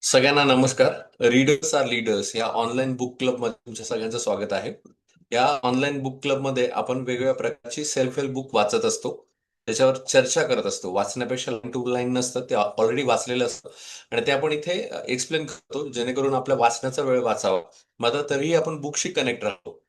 सगळ्यांना नमस्कार. Readers R leaders या ऑनलाईन बुक क्लब मध्ये तुमच्या सगळ्यांचं स्वागत आहे. या ऑनलाईन बुक क्लब मध्ये आपण वेगवेगळ्या प्रकारची सेल्फ हेल्प बुक वाचत असतो, त्याच्यावर चर्चा करत असतो. वाचण्यापेक्षा लाईन टू लाईन नसतं, ते ऑलरेडी वाचलेलं असतं आणि ते आपण इथे एक्सप्लेन करतो जेणेकरून आपल्या वाचण्याचा वेळ वाचावा, मात्र तरीही आपण बुकशी कनेक्ट राहतो.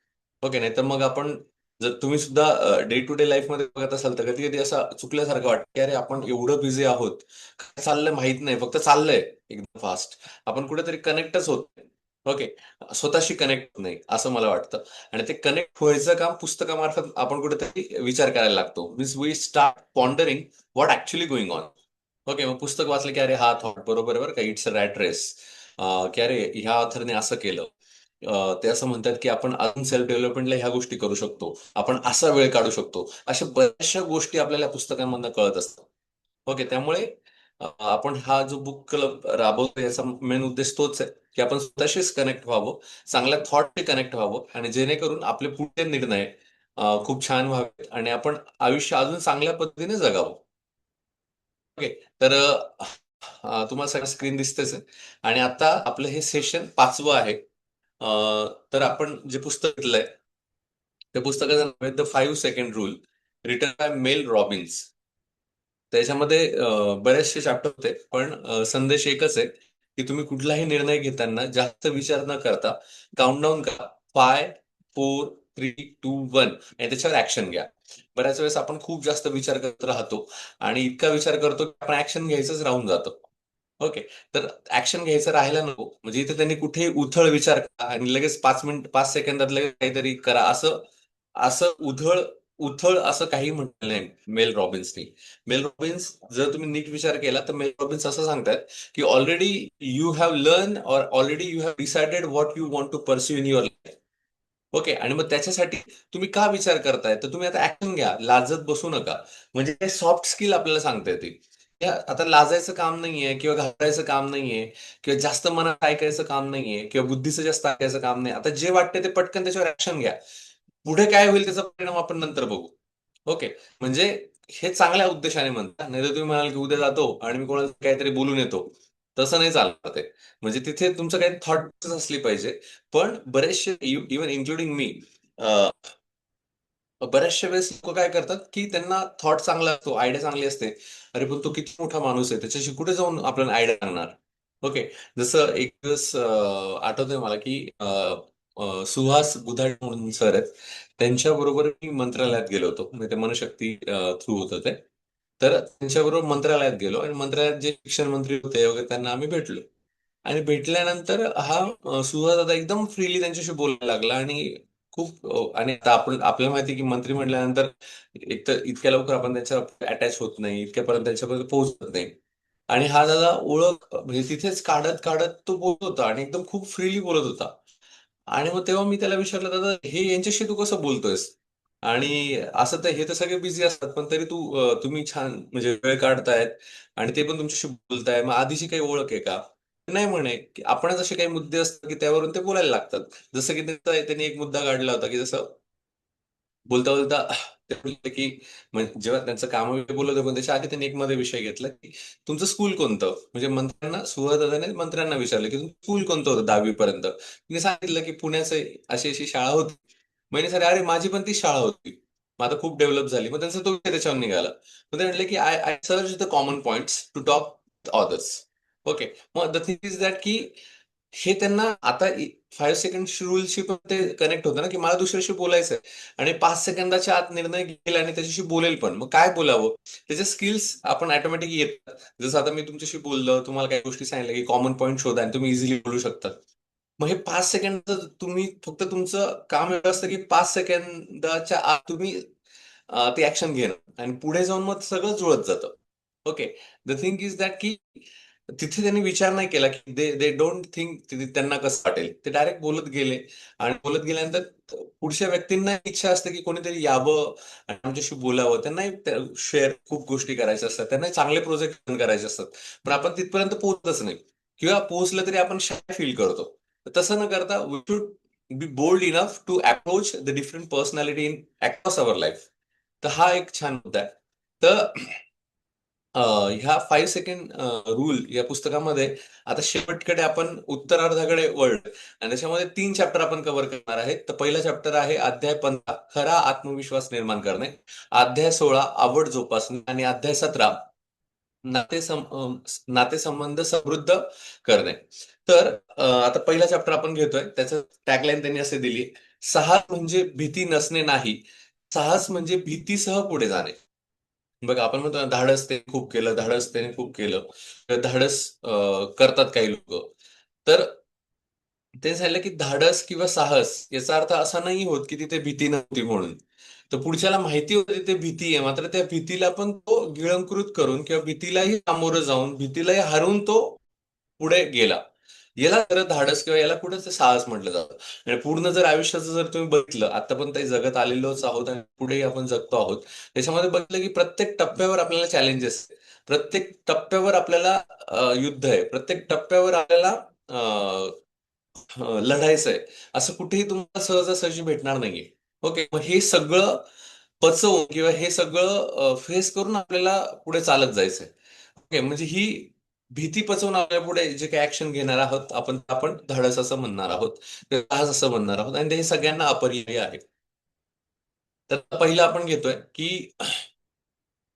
ओके, नाही तर मग आपण, जर तुम्ही सुद्धा डे टू डे लाईफ मध्ये बघत असाल तर कधी कधी असं चुकल्यासारखं वाटतं की अरे आपण एवढं बिझी आहोत, काय चाललंय माहित नाही, फक्त चाललंय एकदम फास्ट. आपण कुठेतरी कनेक्टच होत नाही. ओके, स्वतःशी कनेक्ट होत नाही असं मला वाटतं. आणि ते कनेक्ट व्हायचं काम पुस्तकामार्फत आपण कुठेतरी विचार करायला लागतो. Means we start pondering what actually going on. Okay, मग पुस्तक वाचलं की अरे हा थॉट बरोबर आहे बरं का, इट्स अ रॅट रेस. की अरे ह्या ऑथरने असं केलं. ते असं म्हणतात की आपण अजून सेल्फ डेव्हलपमेंटला ह्या गोष्टी करू शकतो, आपण असा वेळ काढू शकतो. अशा बऱ्याचशा गोष्टी आपल्याला या पुस्तकांमधनं कळत असतात. ओके, त्यामुळे आपण हा जो बुक क्लब राबवतो याचा मेन उद्देश तोच आहे की आपण स्वतःशीच कनेक्ट व्हावं, चांगल्या थॉटशी कनेक्ट व्हावं आणि जेणेकरून आपले पुढचे निर्णय खूप छान व्हावेत आणि आपण आयुष्य अजून चांगल्या पद्धतीने जगावं. ओके, तर तुम्हाला सगळं स्क्रीन दिसतेच आहे. आणि आता आपलं हे सेशन 5वं आहे. तर आपण जे पुस्तक घेतलंय त्या पुस्तकाचं नाव आहे the 5 second rule, written by Mel Robbins. त्याच्यामध्ये बरेचसे चॅप्टर होते, पण संदेश एकच आहे की तुम्ही कुठलाही निर्णय घेताना जास्त विचार न करता काउंटडाऊन करा. 5, 4, 3, 2, 1 आणि त्याच्यावर ऍक्शन घ्या. बऱ्याच वेळेस आपण खूप जास्त विचार करत राहतो आणि इतका विचार करतो की आपण ऍक्शन घ्यायचंच राहून जातो. ओके, तर ऍक्शन घ्यायचं राहायला नको. म्हणजे इथे त्यांनी कुठेही उथळ विचार करा आणि लगेच 5 मिनिट 5 सेकंदात लगेच काहीतरी करा, असं असं उधळ उथळ असं काही म्हटलं नाही मेल रॉबिन्सनी. मेल रॉबिन्स, जर तुम्ही नीट विचार केला तर मेल रॉबिन्स असं सांगतात की already you have learn or already you have decided what you want to pursue in your life. Okay, आणि मग त्याच्यासाठी तुम्ही का विचार करताय, तर तुम्ही आता ऍक्शन घ्या, लाजत बसू नका. म्हणजे हे सॉफ्ट स्किल आपल्याला सांगता येते. आता लाजायचं काम नाहीये किंवा घाबरायचं काम नाहीये किंवा जास्त मनात ऐकायचं काम नाहीये किंवा बुद्धीचं जास्त ऐकायचं काम नाही. आता जे वाटते ते पटकन त्याच्यावर ऍक्शन घ्या. पुढे काय होईल त्याचा परिणाम आपण नंतर बघू. ओके, म्हणजे हे चांगल्या उद्देशाने म्हणतात. नाही तर तुम्ही म्हणाल की उद्या जातो आणि मी कोणाला काहीतरी बोलून येतो, तसं नाही चालत ते. म्हणजे तिथे तुमचं काही थॉट असली पाहिजे. पण बरेचसे, इव्हन इन्क्लुडिंग मी, बऱ्याचशा वेळेस लोक काय करतात की त्यांना थॉट चांगला असतो, आयडिया चांगली असते. अरे पण तो किती मोठा माणूस आहे, त्याच्याशी कुठे जाऊन आपल्याला आयडिया सांगणार. ओके, जसं एक दिवस आठवतंय मला की सुहास गुधाडे म्हणून सर आहेत, त्यांच्याबरोबर मी मंत्रालयात गेलो होतो. म्हणजे ते मनशक्ती थ्रू होतं ते. तर त्यांच्याबरोबर मंत्रालयात गेलो आणि मंत्रालयात जे शिक्षण मंत्री होते वगैरे त्यांना आम्ही भेटलो. आणि भेटल्यानंतर हा सुहास दादा एकदम फ्रीली त्यांच्याशी बोलायला लागला आणि खूप आणि आता आपण, आपल्याला माहिती आहे की मंत्री म्हटल्यानंतर एक तर इतक्या लवकर आपण त्याच्या अटॅच होत नाही, इतक्यापर्यंत त्याच्यापर्यंत पोहोचत नाही. आणि हा दादा ओळख म्हणजे तिथेच काढत काढत तो बोलत होता आणि एकदम खूप फ्रीली बोलत होता. आणि मग तेव्हा मी त्याला विचारलं, दादा हे यांच्याशी तू कसं बोलतोयस? आणि असं तर हे तर सगळे बिझी असतात, पण तरी तुम्ही छान म्हणजे वेळ काढतायत आणि ते पण तुमच्याशी बोलताय, मग आधीची काही ओळख आहे का? नाही म्हणे, की आपणच असे काही मुद्दे असतात की त्यावरून ते बोलायला लागतात. जसं की त्यांनी एक मुद्दा काढला होता की जसं बोलता बोलता ते बोलले की, म्हणजे जेव्हा त्यांचं काम वगैरे बोलत होते पण त्याच्या आधी त्यांनी एक मध्ये विषय घेतला की तुमचं स्कूल कोणतं, म्हणजे मंत्र्यांना, सुहृदाने मंत्र्यांना विचारलं की तुमचं स्कूल कोणतं होतं 10वी पर्यंत. तिने सांगितलं की पुण्याचं अशी अशी शाळा होती. म्हणजे सर अरे माझी पण ती शाळा होती, मग आता खूप डेव्हलप झाली. मग त्यांचा तो विषय त्याच्यावर निघाला. मग ते म्हटले की I I search the common points to talk others. Okay, मग द थिंग इज दॅट की हे त्यांना आता 5 सेकंड रूलशी पण ते कनेक्ट होतं ना, की मला दुसऱ्याशी बोलायचं आहे आणि 5 सेकंदाच्या आत निर्णय घेईल आणि त्याच्याशी बोलेल पण. मग काय बोलावं? त्याचे स्किल्स आपण ऑटोमॅटिक येतात. जसं आता मी तुमच्याशी बोललो, तुम्हाला काही गोष्टी सांगितल्या की कॉमन पॉइंट शोधा आणि तुम्ही इझिली बोलू शकता. मग हे 5 सेकंद तुम्ही फक्त, तुमचं काम एवढं असतं की 5 सेकंदाच्या आत तुम्ही ते ऍक्शन घेणं आणि पुढे जाऊन मग सगळं जुळत जातं. Okay, the thing is that की तिथे त्यांनी विचार नाही केला की दे दे डोंट थिंक त्यांना कसं वाटेल. ते डायरेक्ट बोलत गेले आणि बोलत गेल्यानंतर पुढच्या व्यक्तींना इच्छा असते की कोणीतरी यावं आणि आमच्याशी बोलावं. त्यांनाही शेअर खूप गोष्टी करायच्या असतात, त्यांनाही चांगले प्रोजेक्ट करायचे असतात. पण आपण तिथपर्यंत पोहोचतच नाही किंवा पोहोचलं तरी आपण शाय फील करतो. तर तसं न करता we should be bold enough to approach the different personality in across our life. तर हा एक छान मुद्दा आहे. तर ह्या 5 सेकंड रूल या पुस्तकामध्ये आता शेवटकडे आपण उत्तरार्धाकडे वळलो आणि त्याच्यामध्ये 3 चॅप्टर आपण कव्हर करणार आहेत. तर पहिला चॅप्टर आहे अध्याय 15 खरा आत्मविश्वास निर्माण करणे, अध्याय 16 आवड जोपासणे आणि अध्याय 17 नातेसंबंध समृद्ध करणे. तर आता पहिला चॅप्टर आपण घेतोय, त्याचं टॅगलाईन त्यांनी असे दिली: साहस म्हणजे भीती नसणे नाही, साहस म्हणजे भीतीसह पुढे जाणे. बघा आपण म्हणतो ना, धाडस त्याने खूप केलं, धाडस त्याने खूप केलं. तर धाडस करतात काही लोक. तर ते झालं की धाडस किंवा साहस याचा अर्थ असा नाही होत की तिथे भीती नव्हती म्हणून. तर पुढच्याला माहिती होती तिथे भीती आहे, मात्र त्या भीतीला पण तो गिळंकृत करून किंवा भीतीलाही सामोरं जाऊन भीतीलाही हरवून तो पुढे गेला. याला खरं धाडस किंवा याला कुठं ते साहस म्हटलं जातं. आणि पूर्ण जर आयुष्याचं जर तुम्ही बघितलं, आता पण ते जगत आलेलोच आहोत आणि पुढेही आपण जगतो आहोत. त्याच्यामध्ये बघितलं की प्रत्येक टप्प्यावर आपल्याला चॅलेंजेस, प्रत्येक टप्प्यावर आपल्याला युद्ध आहे, प्रत्येक टप्प्यावर आपल्याला लढायचं आहे. असं कुठेही तुम्हाला सहजासहजी भेटणार नाहीये. ओके, मग हे सगळं पचवून किंवा हे सगळं फेस करून आपल्याला पुढे चालत जायचंय. ओके, म्हणजे ही भीती पचवून आपल्या पुढे जे काही ऍक्शन घेणार आहोत आपण, आपण धाडस असं म्हणणार आहोत, ते साहस असं म्हणणार आहोत, आणि ते सगळ्यांना अपरिहार्य आहे. तर पहिलं आपण घेतोय की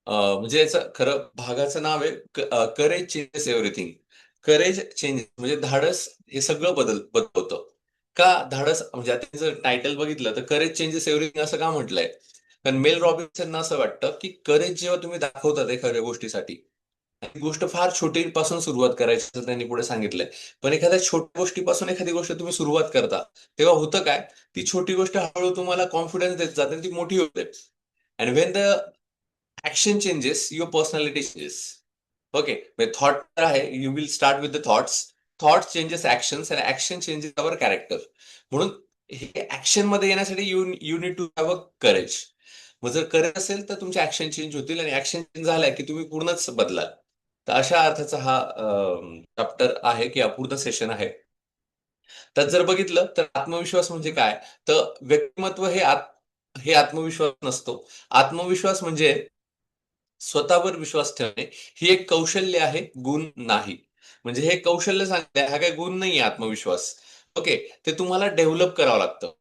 म्हणजे याचं खरं भागाचं नाव आहे courage changes everything. Courage changes म्हणजे धाडस हे सगळं बदलवतं. का धाडस म्हणजे आता जर टायटल बघितलं तर करेज चेंजेस एव्हरीथिंग असं का म्हटलंय? कारण मेल रॉबिन्सनना असं वाटतं की करेज जेव्हा तुम्ही दाखवतात एखाद्या गोष्टीसाठी, ती गोष्ट फार छोटीपासून सुरुवात करायची असं त्यांनी पुढे सांगितलंय. पण एखाद्या छोट्या गोष्टीपासून एखादी गोष्ट तुम्ही सुरुवात करता, तेव्हा होतं काय, ती छोटी गोष्ट हळूहळू तुम्हाला कॉन्फिडन्स देत जाते आणि ती मोठी होते. And when the action changes your personality changes. Okay, म्हणजे थॉट आहे, you will start with the thoughts, thought changes actions and action changes our character. म्हणून हे ऍक्शन मध्ये येण्यासाठी you you need to have a courage. मग जर courage असेल तर तुमचे ऍक्शन चेंज होतील आणि ऍक्शन चेंज झालाय की तुम्ही पूर्णच बदलाल. तर अशा अर्थाचा हा चॅप्टर आहे की अपूर्ण सेशन आहे. त्यात जर बघितलं तर आत्मविश्वास म्हणजे काय, तर व्यक्तिमत्व हे आत्मविश्वास नसतो. आत्मविश्वास म्हणजे स्वतःवर विश्वास ठेवणे, ही एक कौशल्य आहे, गुण नाही. म्हणजे हे कौशल्य सांगते, हा काही गुण नाहीये आत्मविश्वास. ओके, ते तुम्हाला डेव्हलप करावं लागतं.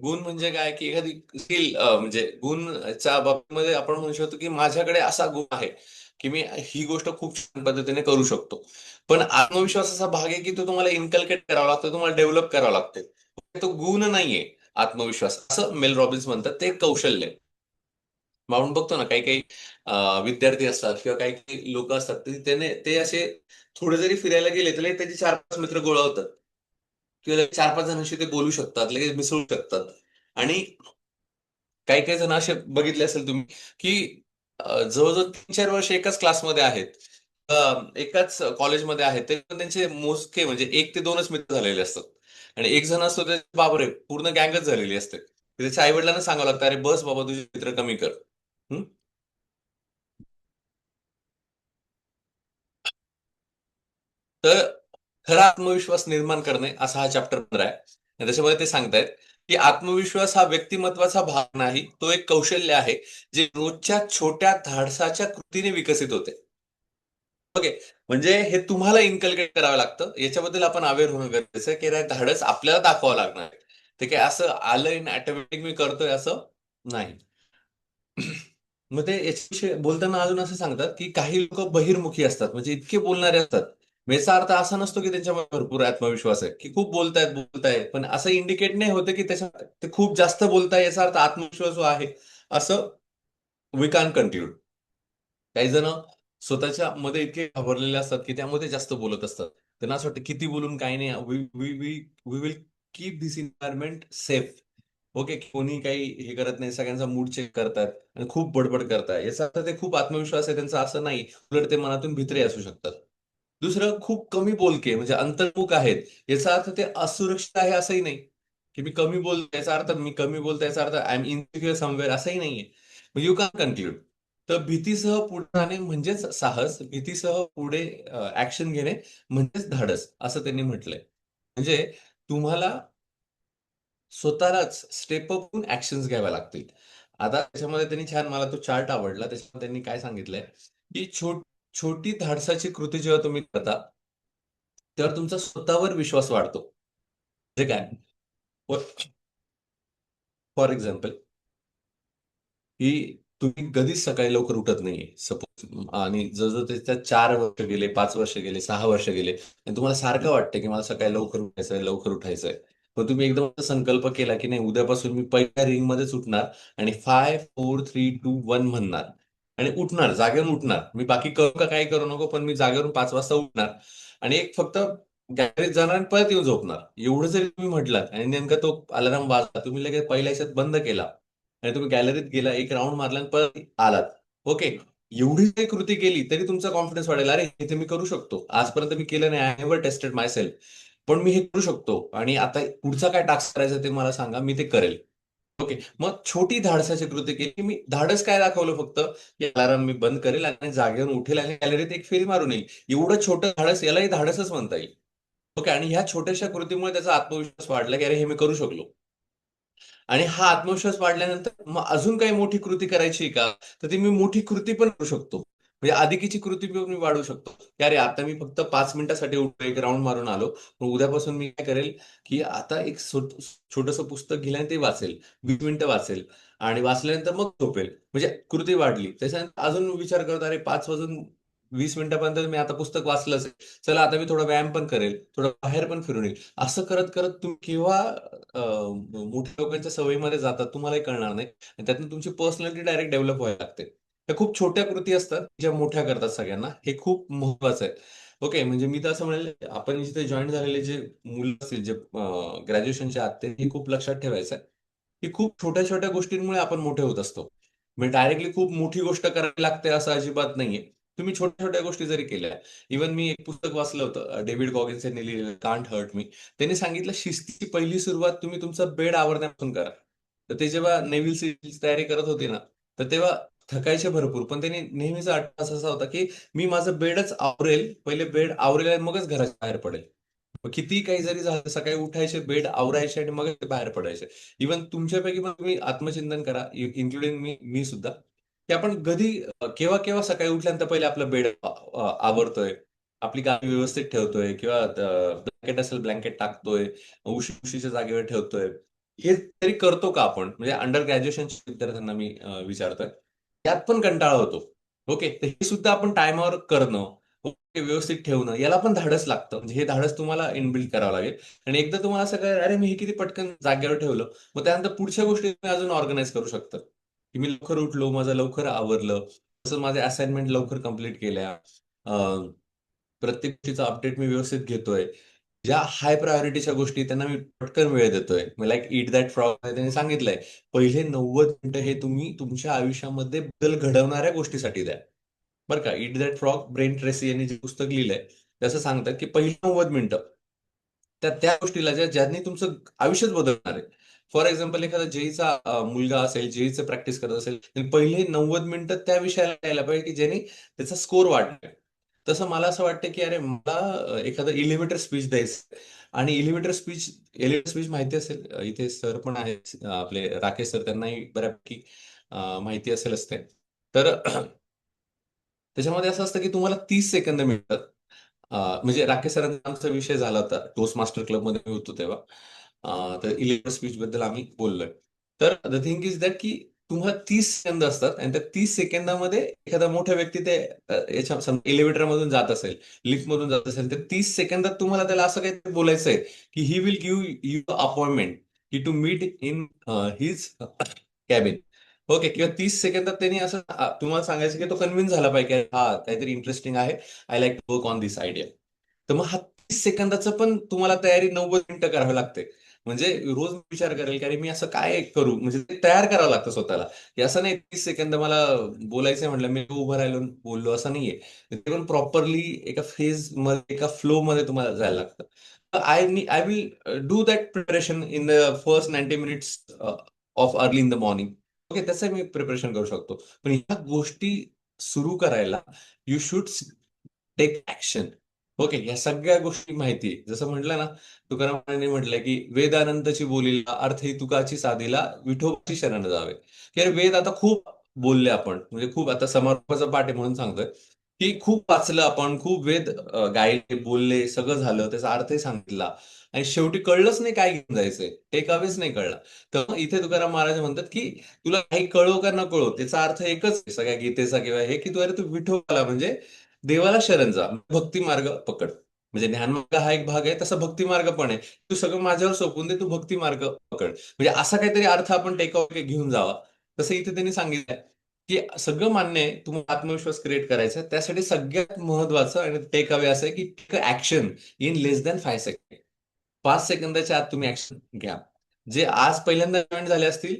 गुण म्हणजे काय, की एखादी स्किल, म्हणजे गुणच्या बाबतीमध्ये आपण म्हणू शकतो की माझ्याकडे असा गुण आहे की मी ही गोष्ट खूप छान पद्धतीने करू शकतो. पण आत्मविश्वास असा भाग आहे की तो तुम्हाला इन्कल्केट करावा लागतो, तुम्हाला डेव्हलप करावा लागतो. तो गुण नाहीये आत्मविश्वास, असं मेल रॉबिन्स म्हणतात, ते एक कौशल्य आहे. मग आपण बघतो ना, काही काही विद्यार्थी असतात किंवा काही काही लोक असतात, ते असे थोडे जरी फिरायला गेले तरी त्याचे 4-5 मित्र गोळा होतात किंवा 4-5 जणांशी ते बोलू शकतात, लगेच मिसळू शकतात. आणि काही काही जण असे बघितले असेल तुम्ही की जवळजवळ 3-4 वर्ष एकाच क्लासमध्ये आहेत, एकाच कॉलेजमध्ये आहेत, ते पण त्यांचे मोजके म्हणजे 1 ते 2च मित्र झालेले असतात. आणि एक जण असतो ते बापरे पूर्ण गँगच झालेली असते. त्याच्या आई वडिलांना सांगावं लागतं, अरे बस बाबा तुझे मित्र कमी कर. हं? तर खरा आत्मविश्वास निर्माण करणे असा हा चॅप्टर 15 आहे. आणि त्याच्यामध्ये ते सांगतायत की आत्मविश्वास हा व्यक्तिमत्वाचा भाग नाही, तो एक कौशल्य आहे, जे रोजच्या छोट्या धाडसाच्या कृतीने विकसित होते. ओके, म्हणजे हे तुम्हाला इन्कल्केट करावं लागतं. याच्याबद्दल आपण अवेअर होणं गरजेचं आहे की हे धाडस आपल्याला दाखवावं लागणार आहे. ते काय असं आलं इन ऑटोमॅटिक मी करतोय असं नाही. मग ते याच्याविषयी बोलताना अजून असं सांगतात की काही लोक बहिर्मुखी असतात, म्हणजे इतके बोलणारे असतात. मग याचा अर्थ असा नसतो की त्यांच्यामध्ये भरपूर आत्मविश्वास आहे, की खूप बोलतायत बोलतायत, पण असं इंडिकेट नाही होतं की त्याच्या ते खूप जास्त बोलताय याचा अर्थ आत्मविश्वास जो आहे, असं वी कॅन कन्क्लूड. काही जण स्वतःच्या मध्ये इतके घाबरलेले असतात की त्यामध्ये जास्त बोलत असतात. त्यांना असं वाटतं किती बोलून काही नाही, we we we we will keep this environment safe. Okay, कोणी काही हे करत नाही, सगळ्यांचा मूड चेक करतात आणि खूप बडबड करताय, याचा अर्थ ते खूप आत्मविश्वास आहे त्यांचा असं नाही, उलट ते मनातून भित्रे असू शकतात. दुसरं, खूप कमी बोलके म्हणजे अंतर्मुख आहेत, याचा अर्थ ते असुरक्षित आहे असंही नाही. की मी कमी बोलतो याचा अर्थ मी कमी बोलतो याचा अर्थ आय एम इनसिक्युअर समवेअर असंही नाहीये. You can conclude. तर भीतीसह पुढे जाणे म्हणजेच साहस, भीतीसह पुढे ऍक्शन घेणे म्हणजेच धाडस, असं त्यांनी म्हटलंय. म्हणजे तुम्हाला स्वतःलाच स्टेप अप होऊन ऍक्शन्स घ्याव्या लागतील. आता त्याच्यामध्ये त्यांनी छान, मला तो चार्ट आवडला, त्याच्यामध्ये त्यांनी काय सांगितलंय की छोटी धाडसाची कृती जेव्हा तुम्ही करता, तेव्हा तुमचा स्वतःवर विश्वास वाढतो. म्हणजे काय? फॉर एक्झाम्पल, की तुम्ही कधीच सकाळी लवकर उठत नाहीये सपोज, आणि जर त्याच्यात 4 वर्ष गेले, 5 वर्ष गेले, 6 वर्ष गेले, आणि तुम्हाला सारखं वाटतं की मला सकाळी लवकर उठायचंय, लवकर उठायचंय. पण तुम्ही एकदम असा संकल्प केला की नाही, उद्यापासून मी पहिल्या रिंग मध्येच उठणार आणि 5 4 3 2 1 म्हणणार आणि उठणार, जागेवरून उठणार. मी बाकी करू का काही करू नको, पण मी जागेवरून 5 वाजता उठणार आणि एक फक्त गॅलरीत जाणार आणि परत येऊन झोपणार. एवढं जरी तुम्ही म्हटलात आणि नेमका तो अलार्म वाजला, तुम्ही लगेच पहिल्या ह्याच्यात बंद केला आणि तुम्ही गॅलरीत गेला, एक राऊंड मारला आणि परत आलात. ओके. एवढी काही कृती केली तरी तुमचा कॉन्फिडन्स वाढेल. अरे हे तर मी करू शकतो. आजपर्यंत मी केलं नाही. I never tested my self. पण मी हे करू शकतो आणि आता पुढचा काय टास्क करायचा ते मला सांगा, मी ते करेल. ओके. मग छोटी धाडसाची कृती केली. मी धाडस काय दाखवलं फक्त, की अलार्म मी बंद करेल आणि जागेवरून उठेल आणि गॅलरीत एक फेरी मारून येईल. एवढं छोटं धाडस, यालाही धाडसच म्हणता येईल. ओके. आणि ह्या छोट्याशा कृतीमुळे त्याचा आत्मविश्वास वाढला, की अरे हे मी करू शकलो. आणि हा आत्मविश्वास वाढल्यानंतर मग अजून काही मोठी कृती करायची का, तर ती मी मोठी कृती पण करू शकतो. म्हणजे अधिकीची कृती पण मी वाढवू शकतो, की अरे आता मी फक्त 5 मिनिटासाठी उठलो, एक राऊंड मारून आलो. मग उद्यापासून मी काय करेल, की आता एक छोटंसं पुस्तक घेईल आणि ते वाचेल, 20 मिनिटं वाचेल आणि वाचल्यानंतर मग झोपेल. म्हणजे कृती वाढली. त्याच्यानंतर अजून विचार करत, अरे 5 वाजून 20 मिनिटापर्यंत मी आता पुस्तक वाचलंच आहे. चला आता मी थोडा व्यायाम पण करेल, थोडं बाहेर पण फिरून येईल. असं करत करत तुम्ही केव्हा मोठ्या लोकांच्या सवयीमध्ये जातात तुम्हालाही कळणार नाही, आणि त्यातून तुमची पर्सनॅलिटी डायरेक्ट डेव्हलप व्हायला लागते. ह्या खूप छोट्या कृती असतात ज्या मोठ्या करतात सगळ्यांना. हे खूप महत्वाचं आहे. ओके. म्हणजे मी तर असं म्हणेल, आपण जिथे जॉईन झालेले जे मुलं असतील, जे ग्रॅज्युएशनच्या आत, ते खूप लक्षात ठेवायचं आहे, की खूप छोट्या छोट्या गोष्टींमुळे आपण मोठे होत असतो. म्हणजे डायरेक्टली खूप मोठी गोष्ट करावी लागते असं अजिबात नाहीये. तुम्ही छोट्या छोट्या गोष्टी जरी केल्या. इव्हन मी एक पुस्तक वाचलं होतं, डेव्हिड गॉगिन्स यांनी लिहिलेलं, कांट हर्ट मी. त्यांनी सांगितलं, शिस्तीची पहिली सुरुवात तुम्ही तुमचा बेड आवरण्यापासून करा. तर ते जेव्हा नेव्हिल सीलची तयारी करत होते ना, तर तेव्हा थकायचे भरपूर, पण त्यांनी नेहमीचा अट्टास असा होता, की मी माझं बेडच आवरेल, पहिले बेड आवरेल आणि मगच घराच्या बाहेर पडेल. मग कितीही काही जरी झालं, सकाळी उठायचे, बेड आवरायचे आणि मग ते बाहेर पडायचे. इव्हन तुमच्यापैकी पण तुम्ही आत्मचिंतन करा, इन्क्लुडिंग मी मी सुद्धा, की आपण कधी केव्हा केव्हा सकाळी उठल्यानंतर पहिले आपलं बेड आवरतोय, आपली गादी व्यवस्थित ठेवतोय, किंवा ब्लँकेट असेल ब्लँकेट टाकतोय, उशीच्या जागेवर ठेवतोय. हे तरी करतो का आपण? म्हणजे अंडर ग्रॅज्युएशनच्या विद्यार्थ्यांना मी विचारतोय. त्यात पण कंटाळा होतो. ओके. तर हे सुद्धा आपण टायमावर करणं, ओके, व्यवस्थित ठेवणं, याला पण धाडस लागतं. म्हणजे हे धाडस तुम्हाला इनबिल्ड करावं लागेल. आणि एकदा तुम्हाला असं कळेल, अरे मी हे किती पटकन जागेवर ठेवलं, मग त्यानंतर पुढच्या गोष्टी तुम्ही अजून ऑर्गनाईज करू शकता. की मी लवकर उठलो, माझं लवकर आवरलं, तसं माझे असाइनमेंट लवकर कंप्लीट केल्या, प्रत्येक गोष्टीचा अपडेट मी व्यवस्थित घेतोय. ज्या हाय प्रायोरिटीच्या गोष्टी त्यांना मी पटकन वेळ देतोय. लाईक ईट दॅट फ्रॉग त्यांनी सांगितलंय, पहिले 90 मिनिटं हे तुम्ही तुमच्या आयुष्यामध्ये बदल घडवणाऱ्या गोष्टीसाठी द्या. बरं का. ईट दॅट फ्रॉग, ब्रेन ट्रेसी यांनी जे पुस्तक लिहिलंय, त्याचं सांगतात की पहिली 90 मिनिटं त्या त्या गोष्टीला ज्यांनी तुमचं आयुष्यच बदलणार आहे. फॉर एक्झाम्पल, एखादा जेईचा मुलगा असेल, जेईचं प्रॅक्टिस करत असेल, तर पहिले 90 मिनिटं त्या विषयाला द्यायला पाहिजे की ज्यांनी त्याचा स्कोर वाढलाय. तसं मला असं वाटतं की अरे मला एखादं एलिव्हेटर स्पीच द्यायचं, आणि एलिव्हेटर स्पीच माहिती असेल, इथे सर पण आहेत, आपले राकेश सर, त्यांनाही बऱ्यापैकी माहिती असेलच ते. तर त्याच्यामध्ये असं असतं की तुम्हाला 30 सेकंद मिळतात. म्हणजे राकेश सरांचा आमचा विषय झाला होता, टोस्ट मास्टर क्लबमध्ये मी होतो तेव्हा. तर इलेक्ट्रो स्पीच बद्दल आम्ही बोललोय. तर द थिंग इज दॅट, की तुम्हाला 30 सेकंद असतात आणि त्या 30 सेकंदामध्ये एखादा मोठा व्यक्ती ते याच्या एलिव्हेटर मधून जात असेल, लिफ्ट मधून जात असेल, तर 30 सेकंदात तुम्हाला त्याला असं काही बोलायचं आहे, की he will give you appointment की to meet in his cabin. Okay. किंवा 30 सेकंदात त्यांनी असं तुम्हाला सांगायचं, की तो कन्व्हिन्स झाला पाहिजे, की हा काहीतरी इंटरेस्टिंग आहे, I like to work on this idea. तर मग हा 30 सेकंदाचं पण तुम्हाला तयारी 90 मिनिटं करावी लागते. म्हणजे रोज विचार करेल, की अरे मी असं काय करू, म्हणजे ते तयार करावं लागतं स्वतःला, की असं नाही 30 सेकंद मला बोलायचंय म्हटलं मी उभं राहिलो आणि बोललो, असं नाहीये. ते पण प्रॉपरली एका फेज मध्ये, एका फ्लो मध्ये तुम्हाला जायला लागतं. I will do that preparation in the first 90 minutes of early in the morning. Okay. तसं मी प्रिपरेशन करू शकतो. पण ह्या गोष्टी सुरू करायला you should take action. Okay. या सगळ्या गोष्टी माहिती आहे. जसं म्हटलं ना, तुकाराम महाराजांनी म्हटलंय, की वेदानंतची बोलीला अर्थ ही तुकाची साधीला, विठोबाची शरण जावे. की अरे वेद आता खूप बोलले आपण, म्हणजे खूप आता समारोपाचा पाठ आहे म्हणून सांगतोय, की खूप वाचलं आपण, खूप वेद गायले, बोलले, सगळं झालं, त्याचा अर्थही सांगितला आणि शेवटी कळलंच नाही काय घेऊन जायचंय, टेक अवेच नाही कळला. तर मग इथे तुकाराम महाराज म्हणतात की तुला काही कळो का न कळो, त्याचा अर्थ एकच आहे सगळ्या गीतेचा किंवा हे, की तू अरे तू विठोबाला म्हणजे देवाला शरण जा, भक्ती मार्ग पकड. म्हणजे ज्ञानमार्ग हा एक भाग आहे, तसा भक्ती मार्ग पण आहे. तू सगळं माझ्यावर सोपवून दे, तू भक्ती मार्ग पकड. म्हणजे असा काहीतरी अर्थ आपण टेक अवे घेऊन जावा. तसं इथे त्यांनी सांगितलंय की सगळं मान्य आहे, तुम्हाला आत्मविश्वास क्रिएट करायचा आहे. त्यासाठी सगळ्यात महत्वाचं आणि टेक अवे असं आहे की take action in less than 5 second. 5 सेकंदाच्या आत तुम्ही ऍक्शन घ्या. जे आज पहिल्यांदा जॉईन झाले असतील,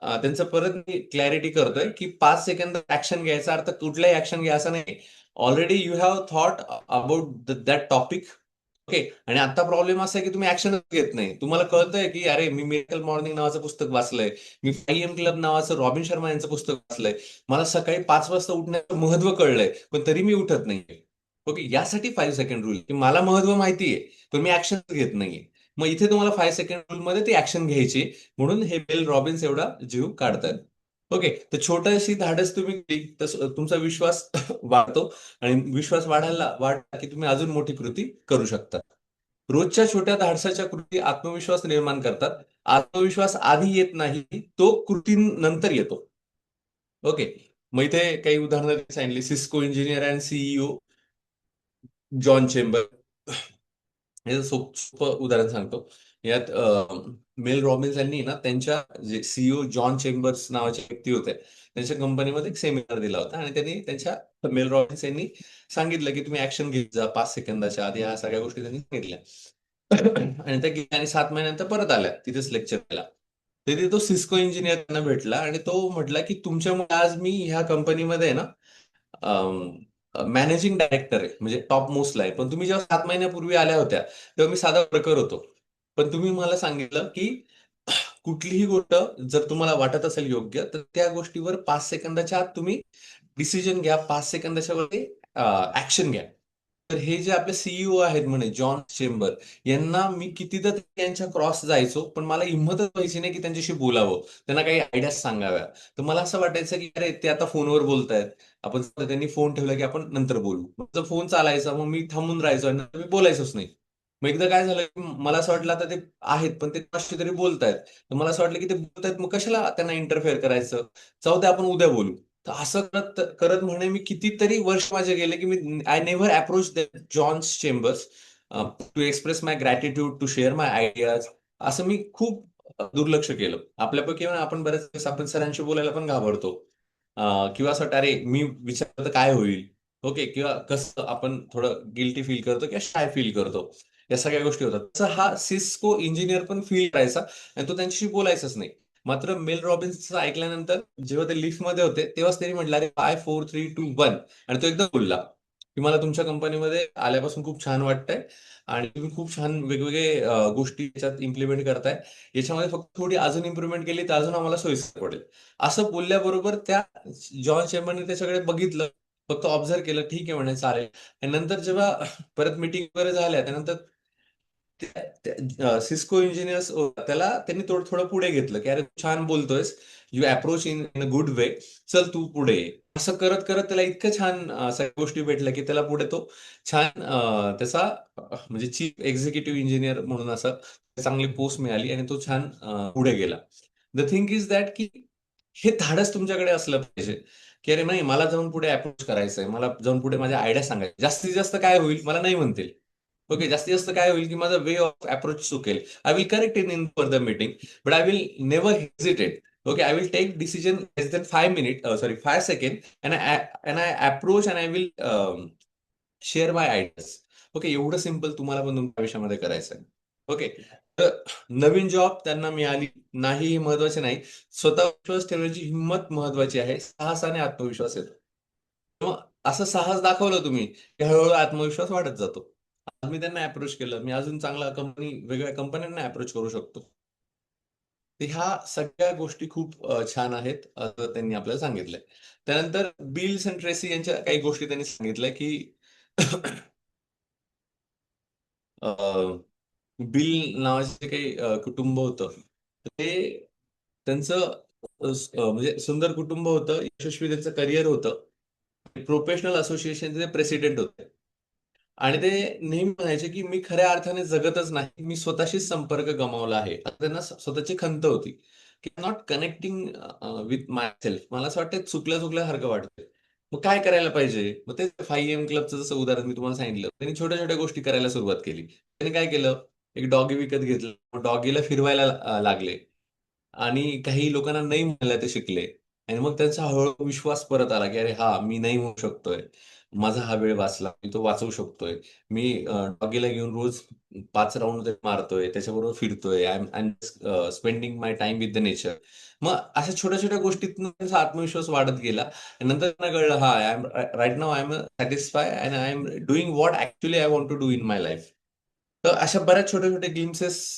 त्यांचं परत मी क्लॅरिटी करतोय की 5 सेकंद ऍक्शन घ्यायचा अर्थ कुठलाही ऍक्शन घ्या असं नाही. Already you have thought about that topic. Okay. आणि आता प्रॉब्लेम असा आहे की तुम्ही ऍक्शनच घेत नाही. तुम्हाला कळतंय की अरे मी मिरेकल मॉर्निंग नावाचं पुस्तक वाचलंय, मी 5 AM क्लब नावाचं रॉबिन शर्मा यांचं पुस्तक वाचलंय, मला सकाळी 5 वाजता उठण्याचं महत्व कळलंय, पण तरी मी उठत नाहीये. ओके. यासाठी 5 सेकंड रूल, की मला महत्व माहितीये पण मी ऍक्शन घेत नाहीये. मग इथे तुम्हाला 5 सेकंड रूल मध्ये ती ऍक्शन घ्यायची, म्हणून हे बेल रॉबिन्स एवढा जीव काढतात. ओके. तर छोटीशी धाडस तुम्ही केली तर तुमचा विश्वास वाढतो आणि विश्वास वाढला की तुम्ही अजून मोठी कृती करू शकता. रोजच्या छोट्या धाडसाच्या कृती आत्मविश्वास निर्माण करतात. आत्मविश्वास आधी येत नाही, तो कृतीनंतर येतो. ओके. मग इथे काही उदाहरणं सांगितली. Cisco engineer and CEO John chamber. हे सोपं उदाहरण सांगतो. यात मेल रॉबिन्स यांनी ना त्यांच्या जे सीईओ जॉन चेंबर्स नावाचे व्यक्ती होते, त्यांच्या कंपनीमध्ये एक सेमिनार दिला होता आणि त्यांनी त्यांच्या मेल रॉबिन्स यांनी सांगितलं की तुम्ही ऍक्शन घेत जा 5 सेकंदाच्या आधी. ह्या सगळ्या गोष्टी त्यांनी सांगितल्या. आणि त्या गेल्या आणि 7 महिन्यानंतर परत आल्या तिथेच लेक्चर केला. तिथे तो सिस्को इंजिनियर त्यांना भेटला आणि तो म्हटला की तुमच्यामुळे आज मी ह्या कंपनीमध्ये आहे ना मॅनेजिंग डायरेक्टर आहे, म्हणजे टॉप मोस्टला आहे. पण तुम्ही जेव्हा 7 महिन्यापूर्वी आल्या होत्या तेव्हा मी साधा वर्कर होतो. पण तुम्ही मला सांगितलं की कुठलीही गोष्ट जर तुम्हाला वाटत असेल योग्य, तर त्या गोष्टीवर 5 सेकंदाच्या आत तुम्ही डिसिजन घ्या. 5 सेकंदाच्या वरती ऍक्शन घ्या. तर हे जे आपले सीईओ आहेत म्हणे जॉन चेंबर, यांना मी कितीदा त्यांच्या क्रॉस जायचो, पण मला हिंमतच व्हायची नाही की त्यांच्याशी बोलावं, त्यांना काही आयडियाज सांगाव्या. तर मला असं वाटायचं की अरे ते आता फोनवर बोलतायत, आपण त्यांनी फोन ठेवला की आपण नंतर बोलू. मग जर फोन चालायचा मग मी थांबून राहायचो आणि नंतर मी बोलायचोच नाही. मग एकदा काय झालं की मला असं वाटलं आता ते आहेत पण ते कशी तरी बोलतायत. तर मला असं वाटलं की ते बोलतायत मग कशाला त्यांना इंटरफेअर करायचं, जाऊ दे आपण उद्या बोलू. तर असं करत करत म्हणे मी कितीतरी वर्ष माझे गेले की मी I never approach John's chambers to express my gratitude, to share my ideas. असं मी खूप दुर्लक्ष केलं. आपल्यापैकी ना आपण बऱ्याच वेळेस आपण सरांशी बोलायला पण घाबरतो. किंवा असं वाटतं अरे मी विचारलं तर काय होईल. ओके. किंवा कसं आपण थोडं गिल्टी फील करतो किंवा शाय फील करतो. या सगळ्या गोष्टी होतात. तसं हा सिस्को इंजिनियर पण फील करायचा आणि तो त्यांच्याशी बोलायचाच नाही. मात्र मेल रॉबिन्सचं ऐकल्यानंतर जेव्हा ते लिफ्टमध्ये होते तेव्हाच त्यांनी म्हटलं अरे 5 4 3 2 1 आणि तो एकदम बोलला की मला तुमच्या कंपनीमध्ये आल्यापासून खूप छान वाटतंय आणि तुम्ही खूप छान वेगवेगळे गोष्टी याच्यात इम्प्लिमेंट करताय. याच्यामध्ये फक्त थोडी अजून इम्प्रुव्हमेंट केली तर अजून आम्हाला सोयीस्कर पडेल. असं बोलल्याबरोबर त्या जॉन चेंबरने त्याच्याकडे बघितलं, फक्त ऑब्झर्व केलं, ठीक आहे म्हणे चालेल. आणि नंतर जेव्हा परत मीटिंग वगैरे झाल्या त्यानंतर सिस्को इंजिनियर्स त्याला त्यांनी थोडं थोडं पुढे घेतलं की अरे तू छान बोलतोयस, you approach in a good way, चल तू पुढे ये. असं करत करत त्याला इतकं छान सगळ्या गोष्टी भेटल्या की त्याला पुढे तो छान त्याचा म्हणजे चीफ एक्झिक्युटिव्ह इंजिनियर म्हणून असं चांगली पोस्ट मिळाली आणि तो छान पुढे गेला. द थिंग इज दॅट की हे धाडस तुमच्याकडे असलं पाहिजे की अरे नाही मला जाऊन पुढे अप्रोच करायचंय, मला जाऊन पुढे माझ्या आयडिया सांगायच्या. जास्तीत जास्त काय होईल मला नाही म्हणतील. ओके. जास्तीत जास्त काय होईल की माझा वे ऑफ अप्रोच चुकेल. I will correct in for the meeting, but I will never hesitate. Okay. I will take decision less than 5 minute, sorry 5 second, and I approach and I will share my ideas. Okay. एवढं simple तुम्हाला पण तुमच्या आयुष्यामध्ये करायचं आहे. Okay. तर नवीन job त्यांना मिळाली नाही हे महत्वाचे नाही, स्वतः विश्वास ठेवण्याची हिंमत महत्वाची आहे. साहसाने आत्मविश्वास येतो. मग असं साहस दाखवलं तुम्ही की हळूहळू आत्मविश्वास वाढत जातो. आज मी त्यांना अप्रोच केलं, मी अजून चांगला वेगवेगळ्या कंपन्यांना अप्रोच करू शकतो. तर ह्या सगळ्या गोष्टी खूप छान आहेत असं त्यांनी आपल्याला सांगितलंय. त्यानंतर बिल्स अँड ट्रेसी यांच्या काही गोष्टी त्यांनी सांगितल्या की बिल नावाचे काही कुटुंब होतं. ते त्यांचं म्हणजे सुंदर कुटुंब होतं, यशस्वी त्यांचं करिअर होतं. प्रोफेशनल असोसिएशनचे प्रेसिडेंट होते. आणि ते नेहमी म्हणायचे की मी खऱ्या अर्थाने जगतच नाही, मी स्वतःशीच संपर्क गमावला आहे. आता त्यांना स्वतःची खंत होती की not connecting with my self. मला असं वाटतं चुकल्या चुकल्यासारखं वाटतंय. मग काय करायला पाहिजे? मग ते 5 AM क्लबचं जसं उदाहरण मी तुम्हाला सांगितलं, त्यांनी छोट्या छोट्या गोष्टी करायला सुरुवात केली. त्यांनी काय केलं, एक डॉगी विकत घेतलं, डॉगीला फिरवायला लागले आणि काही लोकांना नाही म्हणायला ते शिकले. आणि मग त्यांचा हळूहळू विश्वास परत आला, की अरे हा, मी नाही होऊ शकतोय. माझा हा वेळ वाचला, मी तो वाचवू शकतोय. मी डॉगीला घेऊन रोज 5 राऊंड मारतोय, त्याच्याबरोबर फिरतोय. I am spending my time with the nature. मग अशा छोट्या छोट्या गोष्टीतून त्यांचा आत्मविश्वास वाढत गेला. आणि नंतर त्यांना कळलं, हा, I am right now, I am satisfy and I am doing what actually I want to do in my life. तर अशा बऱ्याच छोट्या छोट्या ग्लिम्सेस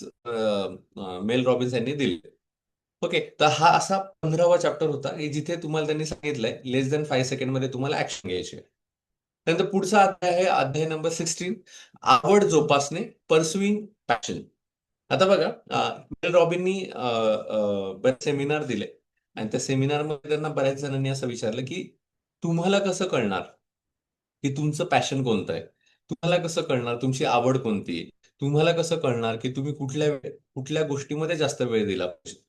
मेल रॉबिन्स यांनी दिले. ओके, तर हा असा 15वा चॅप्टर होता की जिथे तुम्हाला त्यांनी सांगितलंय लेस दॅन 5 सेकंड मध्ये तुम्हाला ऍक्शन घ्यायची आहे. त्यानंतर पुढचा अध्याय आहे अध्याय नंबर 16, आवड जोपासणे, परस्युइंग पॅशन. आता बघा, मेल रॉबिननी बरेच सेमिनार दिले आणि त्या सेमिनारमध्ये त्यांना बऱ्याच जणांनी असं विचारलं की तुम्हाला कसं कळणार की तुमचं पॅशन कोणतं आहे? तुम्हाला कसं कळणार तुमची आवड कोणती आहे? तुम्हाला कसं कळणार की तुम्ही कुठल्या कुठल्या गोष्टीमध्ये जास्त वेळ दिला पाहिजे?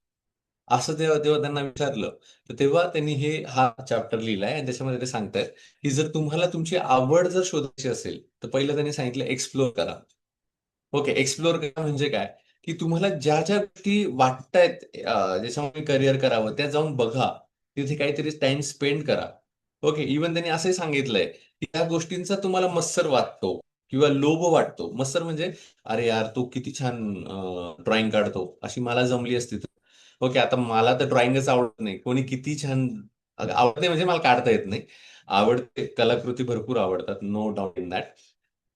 असं तेव्हा तेव्हा त्यांना विचारलं, तर तेव्हा त्यांनी हा चॅप्टर लिहिलाय आणि त्याच्यामध्ये ते सांगतायत, की जर तुम्हाला तुमची आवड जर शोधायची असेल, तर पहिलं त्यांनी सांगितलं एक्सप्लोर करा. ओके, एक्सप्लोर करा म्हणजे काय? की तुम्हाला ज्या ज्या गोष्टी वाटतायत ज्याच्यामध्ये करिअर करावं, त्या जाऊन बघा. तिथे काहीतरी टाइम स्पेंड करा. ओके, इव्हन त्यांनी असंही सांगितलंय, की त्या गोष्टींचा तुम्हाला मत्सर वाटतो किंवा लोभ वाटतो. मत्सर म्हणजे, अरे यार, तो किती छान ड्रॉइंग काढतो, अशी मला जमली असती तर. ओके, आता मला तर ड्रॉइंगच आवडत नाही. कोणी किती छान आवडते म्हणजे मला काढता येत नाही. आवडते, कलाकृती भरपूर आवडतात, नो डाऊट इन दॅट.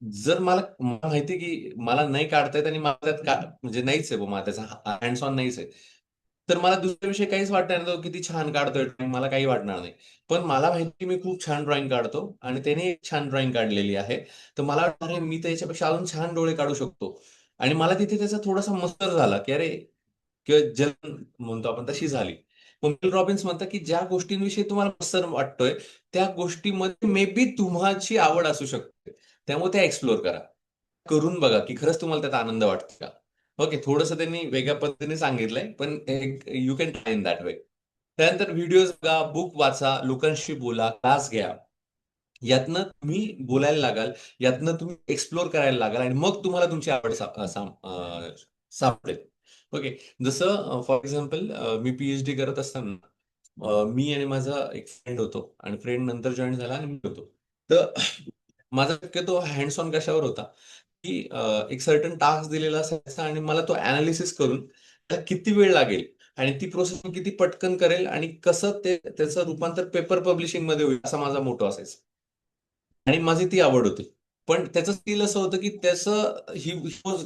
जर मला माहिती की मला नाही काढता येत आणि मला त्यात म्हणजे नाहीच आहे, मला त्याचा हँड्स ऑन नाहीच आहे, तर मला दुसऱ्याविषयी काहीच वाटणार नाही, तो किती छान काढतोय ड्रॉइंग, मला काही वाटणार नाही. पण मला माहिती की मी खूप छान ड्रॉइंग काढतो आणि त्याने एक छान ड्रॉइंग काढलेली आहे, तर मला वाटणार आहे मी त्याच्यापेक्षा अजून छान डोळे काढू शकतो. आणि मला तिथे त्याचा थोडासा मस्तर झाला की अरे, किंवा जलन म्हणतो आपण तशी झाली. मग मेल रॉबिन्स म्हणतात की ज्या गोष्टींविषयी तुम्हाला मत्सर वाटतोय, त्या गोष्टीमध्ये मे बी तुम्हाची आवड असू शकते. त्यामुळे त्या एक्सप्लोर करा. करून बघा की खरंच तुम्हाला त्यात आनंद वाटतो का. ओके, थोडंसं त्यांनी वेगळ्या पद्धतीने सांगितलंय, पण you can try in that way. त्यानंतर व्हिडिओज बघा, बुक वाचा, लोकांशी बोला, क्लास घ्या. यातनं तुम्ही बोलायला लागाल, यातनं तुम्ही एक्सप्लोर करायला लागाल आणि मग तुम्हाला तुमची आवड सापडेल. ओके, जसं फॉर एक्झाम्पल मी पीएचडी करत असताना मी आणि माझा एक फ्रेंड होतो आणि फ्रेंड नंतर जॉईन झाला आणि मी होतो. तर माझा शक्यतो हँड्स ऑन कशावर होता, की एक सर्टन टास्क दिलेला असायचा आणि मला तो अनालिसिस करून त्याला किती वेळ लागेल आणि ती प्रोसेस मी किती पटकन करेल आणि कसं त्याचं रूपांतर पेपर पब्लिशिंग मध्ये होईल, असा माझा मोठो असायचा. आणि माझी ती आवड होती. पण त्याचं स्किल असं होतं, की he was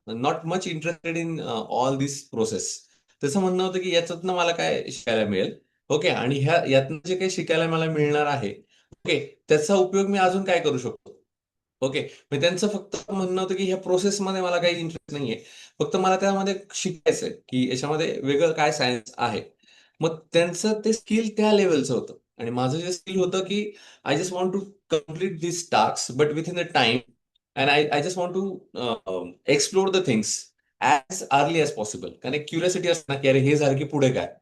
not much interested in all this process. त्याचं म्हणणं होतं, की याच्यातनं मला काय शिकायला मिळेल? ओके, आणि यातनं जे काही शिकायला मला मिळणार आहे, ओके, त्याचा उपयोग मी अजून काय करू शकतो? ओके. मग त्यांचं फक्त म्हणणं होतं, की ह्या प्रोसेसमध्ये मला काही इंटरेस्ट नाहीये. फक्त मला त्यामध्ये शिकायचंय, की याच्यामध्ये वेगळं काय सायन्स आहे. मग त्यांचं ते स्किल त्या लेव्हलचं होतं आणि माझं जे स्किल होतं, की I just want to complete this task but within the time, and I I just want to explore the things as early as possible. कारण एक क्युरिओसिटी असते ना, की अरे हे झालं की पुढे काय?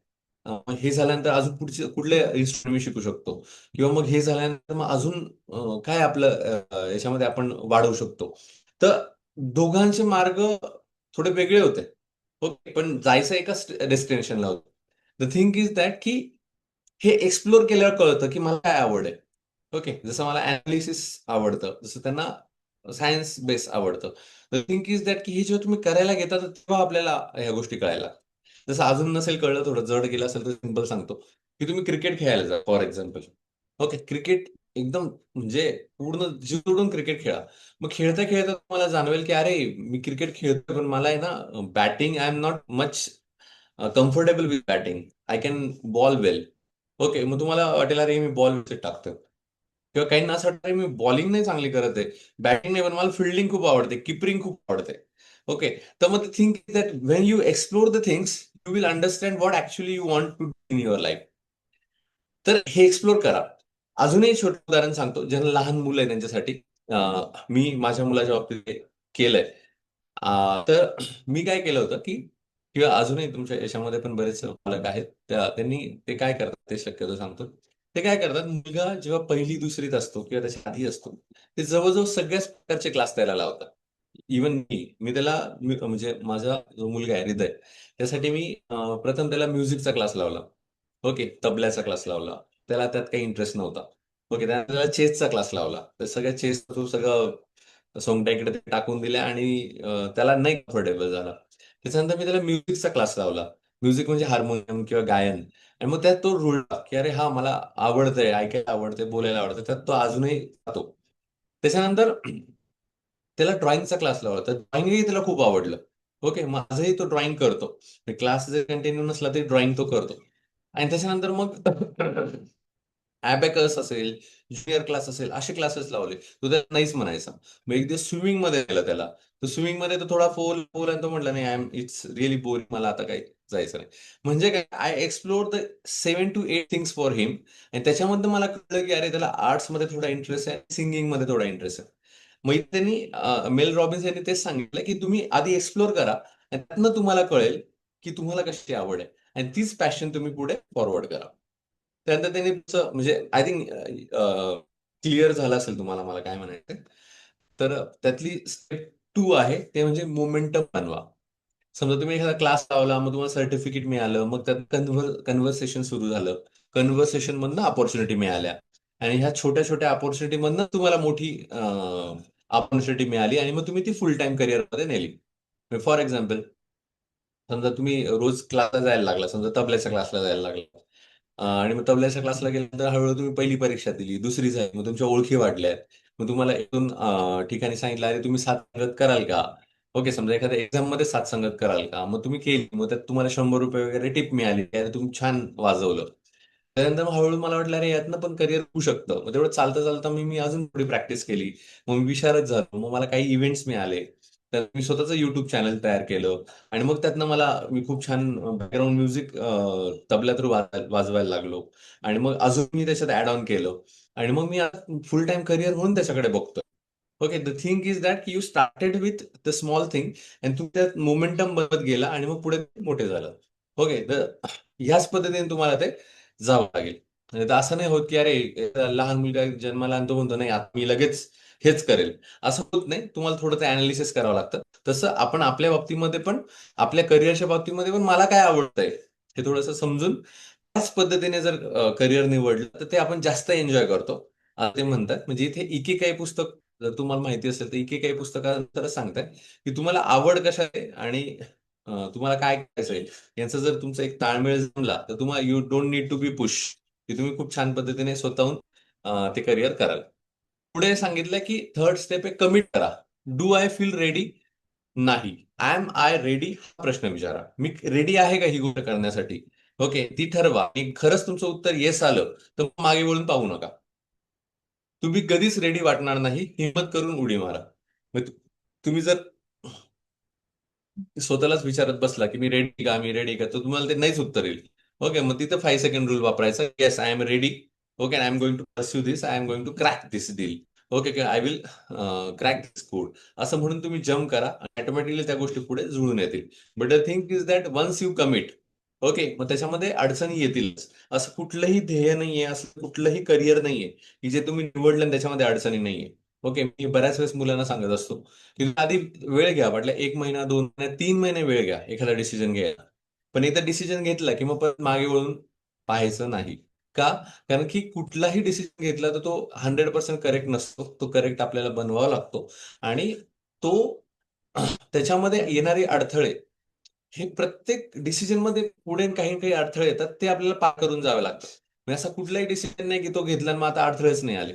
हे झाल्यानंतर अजून पुढचे कुठले इन्स्ट्रुमेंट मी शिकू शकतो? किंवा मग हे झाल्यानंतर मग अजून काय आपलं याच्यामध्ये आपण वाढवू शकतो. तर दोघांचे मार्ग थोडे वेगळे होते. ओके, पण जायचं एकाच डेस्टिनेशनला होतं. द थिंग इज दॅट की हे एक्सप्लोर केल्यावर कळतं की मला काय आवड आहे. ओके, जसं मला अनालिसिस आवडतं, जसं त्यांना सायन्स बेस आवडतं. द थिंग इज दॅट की हे जेव्हा तुम्ही करायला घेता, तर तेव्हा आपल्याला ह्या गोष्टी कळायला लागतात. जसं अजून नसेल कळलं, थोडं जड गेलं असेल तर सिंपल सांगतो, की तुम्ही क्रिकेट खेळायला जा फॉर एक्झाम्पल. ओके, क्रिकेट एकदम म्हणजे पूर्ण जीव तोडून क्रिकेट खेळा. मग खेळता खेळता तुम्हाला जाणवेल की अरे, मी क्रिकेट खेळतोय पण मला आहे ना batting, I am not much comfortable with batting. I can ball well. Okay, मग तुम्हाला वाटेल अरे मी बॉल व्यवस्थित टाकतोय. किंवा काहींना असं वाटतं मी बॉलिंग नाही चांगली करत आहे, बॅटिंग नाही, पण मला फिल्डिंग खूप आवडते, किपरिंग खूप आवडते. ओके, तर मग think that when you explore the things, you will understand what actually you want to do in your life. तर हे एक्सप्लोर करा. अजूनही छोटं उदाहरण सांगतो, ज्यांना लहान मुलं आहे त्यांच्यासाठी. मी माझ्या मुलाच्या बाबतीत हे केलंय. तर मी काय केलं होतं, की किंवा अजूनही तुमच्या याच्यामध्ये पण बरेच पालक आहेत, त्यांनी ते काय करतात ते शक्यतो सांगतो. ते काय करतात, मुलगा जेव्हा पहिली दुसरीत असतो किंवा त्याच्या आधी असतो, ते जवळजवळ सगळ्याच प्रकारचे क्लास त्याला लावतात. इवन मी त्याला म्हणजे माझा जो मुलगा आहे हृदय, त्यासाठी मी प्रथम त्याला म्युझिकचा क्लास लावला. ओके, तबल्याचा क्लास लावला. त्याला त्यात काही इंटरेस्ट नव्हता. ओके, त्यानंतर त्याला चेसचा क्लास लावला. तर सगळ्या चेस तो सगळं सोंगट्या इकडे टाकून दिल्या आणि त्याला नाही कम्फर्टेबल झाला. त्याच्यानंतर मी त्याला म्युझिकचा क्लास लावला. म्युझिक म्हणजे हार्मोनियम किंवा गायन. आणि मग त्यात तो रुळला, की अरे हा मला आवडतंय, ऐकायला आवडतंय, बोलायला आवडतं. त्यात तो अजूनही जातो. त्याच्यानंतर त्याला ड्रॉइंगचा क्लास लावला. तर ड्रॉइंगही त्याला खूप आवडलं. ओके, मग आजही तो ड्रॉइंग करतो. क्लास जर कंटिन्यू नसला तरी ड्रॉइंग तो करतो. आणि त्याच्यानंतर मग ॲबॅकस असेल, ज्युनियर क्लास असेल, असे क्लासेस लावले. तो त्याला नाहीच म्हणायचा. मग एक दिवस स्विमिंगमध्ये नेलं त्याला. तर स्विमिंगमध्ये तो थोडा फोल फोल आणि तो म्हटला, "नाही, इट्स रिअली बोरिंग. मला आता काही जायचं नाही." म्हणजे काय, I explore the 7 to 8 things for him. आणि त्याच्यामध्ये मला कळलं, की अरे त्याला आर्ट्समध्ये थोडा इंटरेस्ट आहे, सिंगिंगमध्ये थोडा इंटरेस्ट आहे. मग इथे त्यांनी मेल रॉबिन्स यांनी तेच सांगितलं, की तुम्ही आधी एक्सप्लोर करा आणि त्यातनं तुम्हाला कळेल, की तुम्हाला कशाची आवड आहे आणि तीच पॅशन तुम्ही पुढे फॉरवर्ड करा. त्यानंतर त्यांनी तुमचं म्हणजे आय थिंक क्लिअर झालं असेल तुम्हाला मला काय म्हणायचंय. तर त्यातली स्टेप 2 आहे ते म्हणजे मोमेंटम बनवा. समजा तुम्ही एखादा क्लास लावला, मग तुम्हाला सर्टिफिकेट मिळालं, मग त्यात कन्व्हर्सेशन सुरू झालं. कन्व्हर्सेशन मधनं अपॉर्च्युनिटी मिळाल्या आणि ह्या छोट्या-छोट्या अपॉर्च्युनिटी मधनं तुम्हाला मोठी अपॉर्च्युनिटी मिळाली आणि मग तुम्ही ती फुल टाईम करिअरमध्ये नेली. फॉर एक्झाम्पल, समजा तुम्ही रोज क्लासला जायला लागला, समजा तबल्याच्या क्लासला जायला लागला. आणि मग तबल्याच्या क्लासला गेल्यानंतर हळूहळू तुम्ही पहिली परीक्षा दिली, दुसरी झाली, मग तुमच्या ओळखी वाढल्या. मग तुम्हाला इथून ठिकाणी सांगितलं, "अरे तुम्ही साथसंगत कराल का?" ओके, समजा एखाद्या एक्झाममध्ये साथसंगत कराल का? मग तुम्ही केली. मग त्यात तुम्हाला ₹100 वगैरे टिप मिळाली. अरे तुम्ही छान वाजवलं. त्यानंतर मग हळू मला वाटलं, अरे यातनं पण करिअर होऊ शकतं. मग तेवढं चालता-चालता मी मी अजून थोडी प्रॅक्टिस केली. मग मी विशारद झालो. मग मला काही इव्हेंट्स मिळाले. तर मी स्वतःचं YouTube चॅनल तयार केलं आणि मग त्यातनं मी खूप छान बॅकग्राऊंड म्युझिक तबला थ्रू वाजवायला लागलो आणि मग अजून मी त्याच्यात ॲड ऑन केलं आणि मग मी फुल टाईम करिअर म्हणून त्याच्याकडे बघतोय. Okay, the thing is that की you started with the small thing आणि तुम्ही त्यात मोमेंटम बनत गेला आणि मग पुढे मोठे झालं. ओके, तर ह्याच पद्धतीने तुम्हाला ते जावं लागेल. नाहीतर असं नाही होत, की अरे लहान मुलगा जन्माला आणतो म्हणतो, "नाही, आता मी लगेच हेच करेल." असं होत नाही. तुम्हाला थोडं ते एनालिसिस करावं लागतं. तसं आपण आपल्या बाबतीमध्ये पण, आपल्या करिअरच्या बाबतीमध्ये पण मला काय आवडतंय, हे थोडंसं समजून त्याच पद्धतीने जर करिअर निवडलं, तर ते आपण जास्त एन्जॉय करतो. असं ते म्हणतात. म्हणजे इथे इकिगाई पुस्तक जर तुम्हाला माहिती असेल, तर इकिगाई पुस्तकानंतरच सांगताय, की तुम्हाला आवड कशात आहे आणि तुम्हाला काय करायचंय, यांचा जर तुमचा एक ताळमेळ जमला, तर तुम्हाला you don't need to be push, की तुम्ही खूप छान पद्धतीने स्वतःहून ते करिअर कराल. पुढे सांगितलं, की थर्ड स्टेप आहे कमिट करा. Do I feel ready? नाही. Am I ready? हा प्रश्न विचारा. मी रेडी आहे का ही गोष्ट करण्यासाठी? ओके, ती ठरवा. आणि खरंच तुमचं उत्तर येस आलं, तर मागे वळून पाहू नका. तुम्ही कधीच रेडी वाटणार नाही. हिम्मत करून उडी मारा. मग तुम्ही जर स्वतःलाच विचारत बसला, की मी रेडी का? मी रेडी का? तर तुम्हाला ते नाहीच उत्तर येईल. ओके, मग तिथं 5 सेकंड रूल वापरायचा. Yes, I am ready. Okay, I am going to pursue this. I am going to crack this deal. Okay, I will crack this code. असं म्हणून तुम्ही जम्प करा आणि ऑटोमॅटिकली त्या गोष्टी पुढे जुळून येतील. But the thing is that once you commit, okay, मग त्याच्यामध्ये अडचणी येतीलच. असं कुठलंही ध्येय नाहीये, असं कुठलंही करिअर नाहीये, की जे तुम्ही निवडलं आणि त्याच्यामध्ये अडचणी नाहीये. ओके, मी बऱ्याच वेळेस मुलांना सांगत असतो, की आधी वेळ घ्या. वाटलं 1 महिना, 2 महिने, 3 महिने वेळ घ्या एखादा डिसिजन घ्यायला. पण एकदा डिसिजन घेतला, की मग परत मागे वळून पाहायचं नाही. का? कारण की कुठलाही डिसिजन घेतला तर तो 100% करेक्ट नसतो. तो करेक्ट आपल्याला बनवावा लागतो आणि तो त्याच्यामध्ये येणारे अडथळे हे प्रत्येक डिसिजनमध्ये पुढे काही ना काही अडथळे येतात. ते आपल्याला पार करून जावे लागतात. म्हणजे असा कुठलाही डिसिजन नाही, की तो घेतला आणि मग आता अडथळेच नाही आले.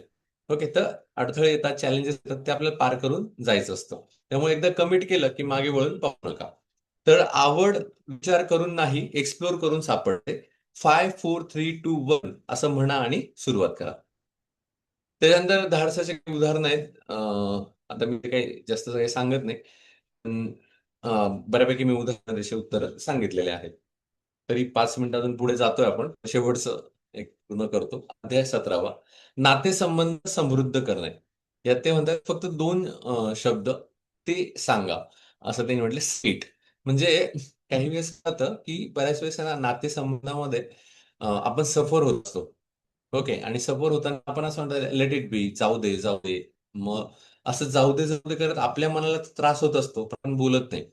ओके, तर अडथळे येतात, चॅलेंजेस येतात, ते आपल्याला पार करून जायचं असतं. त्यामुळे एकदा कमिट केलं, की मागे वळून पाहू नका. तर आवड विचार करून नाही, एक्सप्लोर करून सापडते. 5, 4, 3, 2, 1 असं म्हणा आणि सुरुवात करा. त्याच्यानंतर धाडसाचे काही उदाहरणं आहेत. आता मी ते काही जास्त काही सांगत नाही. पण बऱ्यापैकी मी उदाहरण त्याचे उत्तर सांगितलेले आहेत. तरी 5 मिनिटातून पुढे जातोय आपण. शेवटचं एक पूर्ण करतो. अध्याय 17. नातेसंबंध समृद्ध करणे. यात ते म्हणतात फक्त दोन शब्द ते सांगा. असं त्यांनी म्हटलं स्वीट. म्हणजे काही वेळेस काय होतं की बऱ्याच वेळेस आहे ना नातेसंबंधामध्ये आपण सफर होत असतो. ओके, आणि सफर होताना आपण असं म्हणतो लेट इट बी, जाऊ दे जाऊ दे. मग असं जाऊ दे करत आपल्या मनाला त्रास होत असतो पण आपण बोलत नाही.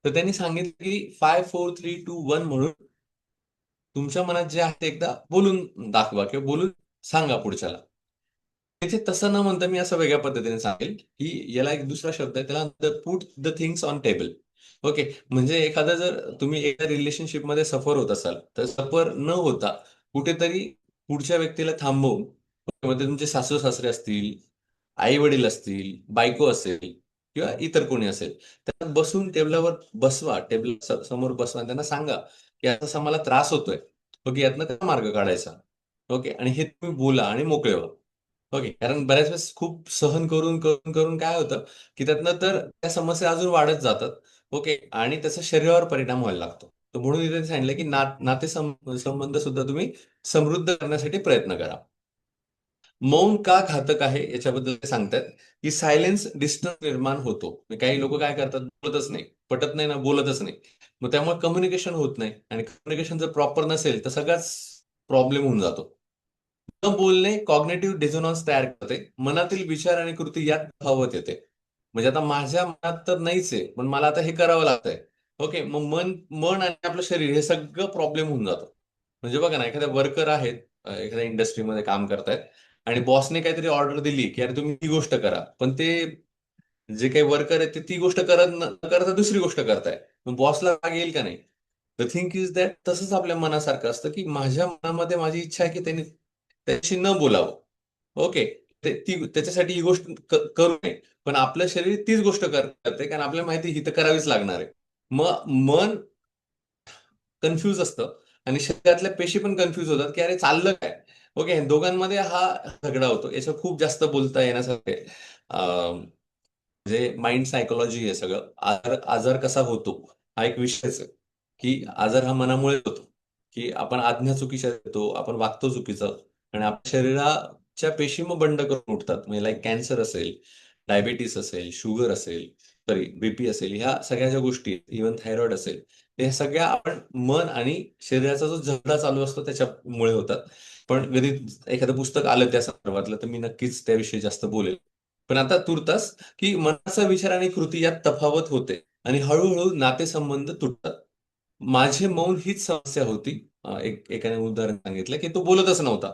तर त्यांनी सांगितलं की 5 4 3 2 1 म्हणून तुमच्या मनात जे आहे ते एकदा बोलून दाखवा किंवा बोलून सांगा पुढच्याला. तिथे तसं न म्हणता मी असं वेगळ्या पद्धतीने सांगेल, की याला एक दुसरा शब्द आहे, त्याला म्हणतात put the things on table. Okay. म्हणजे एखादा जर तुम्ही एका रिलेशनशिपमध्ये सफर होत असाल, तर सफर न होता कुठेतरी पुढच्या व्यक्तीला थांबवून, म्हणजे तुमचे सासू-सासरे असतील, आई-वडील असतील, बायको असेल किंवा इतर कोणी असेल, त्यांना बसून टेबलावर बसवा, टेबल समोर बसवा आणि त्यांना सांगा, की असा मला त्रास होतोय. ओके, यातनं काय मार्ग काढायचा. ओके, आणि हे तुम्ही बोला आणि मोकळे व्हा. ओके. कारण बऱ्याच वेळेस खूप सहन करून काय होतं, की त्यातनं तर त्या समस्या अजून वाढत जातात. ओके. आणि त्याचा शरीरावर परिणाम व्हायला लागतो. तर म्हणून इथे सांगितलं, की संबंध सुद्धा तुम्ही समृद्ध करण्यासाठी प्रयत्न करा. मौन का घातक आहे याच्याबद्दल ते सांगतात, की सायलेन्स डिस्टन्स निर्माण होतो. काही लोकं काय करतात, बोलतच नाही. पटत नाही ना, बोलतच नाही. मग त्यामुळे कम्युनिकेशन होत नाही आणि कम्युनिकेशन जर प्रॉपर नसेल, तर सगळाच प्रॉब्लेम होऊन जातो. न बोलणे कॉग्निटिव्ह डिझोनन्स तयार करते. मनातील विचार आणि कृती यात तफावत येते. म्हणजे आता माझ्या मनात तर नाहीच आहे, पण मला आता हे करावं लागतंय. ओके. मग मन मन आणि आपलं शरीर हे सगळं प्रॉब्लेम होऊन जातं. म्हणजे बघा ना, एखादा वर्कर आहेत, एखाद्या इंडस्ट्रीमध्ये काम करतायत आणि बॉसने काहीतरी ऑर्डर दिली, की "अरे तुम्ही ही गोष्ट करा." पण ते जे काही वर्कर आहेत, ते ती गोष्ट न करता दुसरी गोष्ट करताय. मग बॉसला राग येईल का नाही? द थिंक इज दॅट तसंच आपल्या मनासारखं असतं, की माझ्या मनामध्ये माझी इच्छा आहे, की त्यांनी त्याच्याशी न बोलावं. ओके. त्याच्यासाठी ही गोष्ट करू नये. पण आपलं शरीर तीच गोष्ट करते कारण आपल्याला माहिती आहे ही तर करावीच लागणार आहे. मग मन कन्फ्यूज असतं आणि शरीरातल्या पेशी पण कन्फ्यूज होतात, की अरे चाललं काय? ओके. दोघांमध्ये हा झगडा होतो. याच्यावर खूप जास्त बोलता येण्यासारखं आहे. म्हणजे माइंड सायकॉलॉजी हे सगळं. आजार आजार कसा होतो? हा एक विषयच आहे, की आजार हा मनामुळे होतो, की आपण आज्ञा चुकीच्या देतो, आपण वागतो चुकीचं आणि आपल्या शरीराच्या पेशी मग बंड करून उठतात. म्हणजे लाइक कॅन्सर असेल, डायबिटीज असेल, शुगर असेल, सॉरी बीपी असेल, ह्या सगळ्या ज्या गोष्टी इव्हन थायरॉईड असेल, ते सगळ्या आपण मन आणि शरीराचा जो झगडा चालू असतो त्याच्यामुळे होतात. पण कधी एखादं पुस्तक आलं त्या संदर्भातलं, तर मी नक्कीच त्याविषयी जास्त बोलेल. पण आता तूर्तास की मनाचा विचार आणि कृती यात तफावत होते आणि हळू-हळू नातेसंबंध तुटतात. माझे मौन हीच समस्या होती. एकाने उदाहरण सांगितलं, की तो बोलतच नव्हता.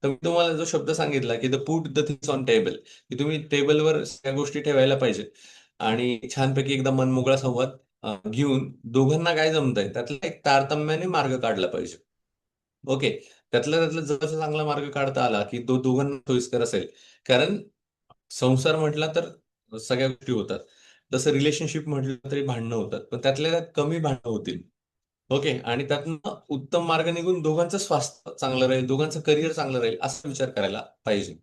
तर मी तुम्हाला जो शब्द सांगितला, की put the things on table, की तुम्ही टेबलवर सगळ्या गोष्टी ठेवायला पाहिजे आणि छानपैकी एकदा मनमोकळा संवाद घेऊन दोघांना काय जमतंय त्यातला एक तारतम्याने मार्ग काढला पाहिजे. ओके. त्यातल्या जर चांगला मार्ग काढता आला, की तो दोघांना सोयीस्कर असेल. कारण संसार म्हटला तर सगळ्या गोष्टी होतात. तसं रिलेशनशिप म्हटलं तरी भांडणं होतात. पण त्यातल्या त्यात कमी भांडणं होतील. ओके. आणि त्यातनं उत्तम मार्ग निघून दोघांचं स्वास्थ्य चांगलं राहील, दोघांचं करिअर चांगलं राहील, असा विचार करायला पाहिजे.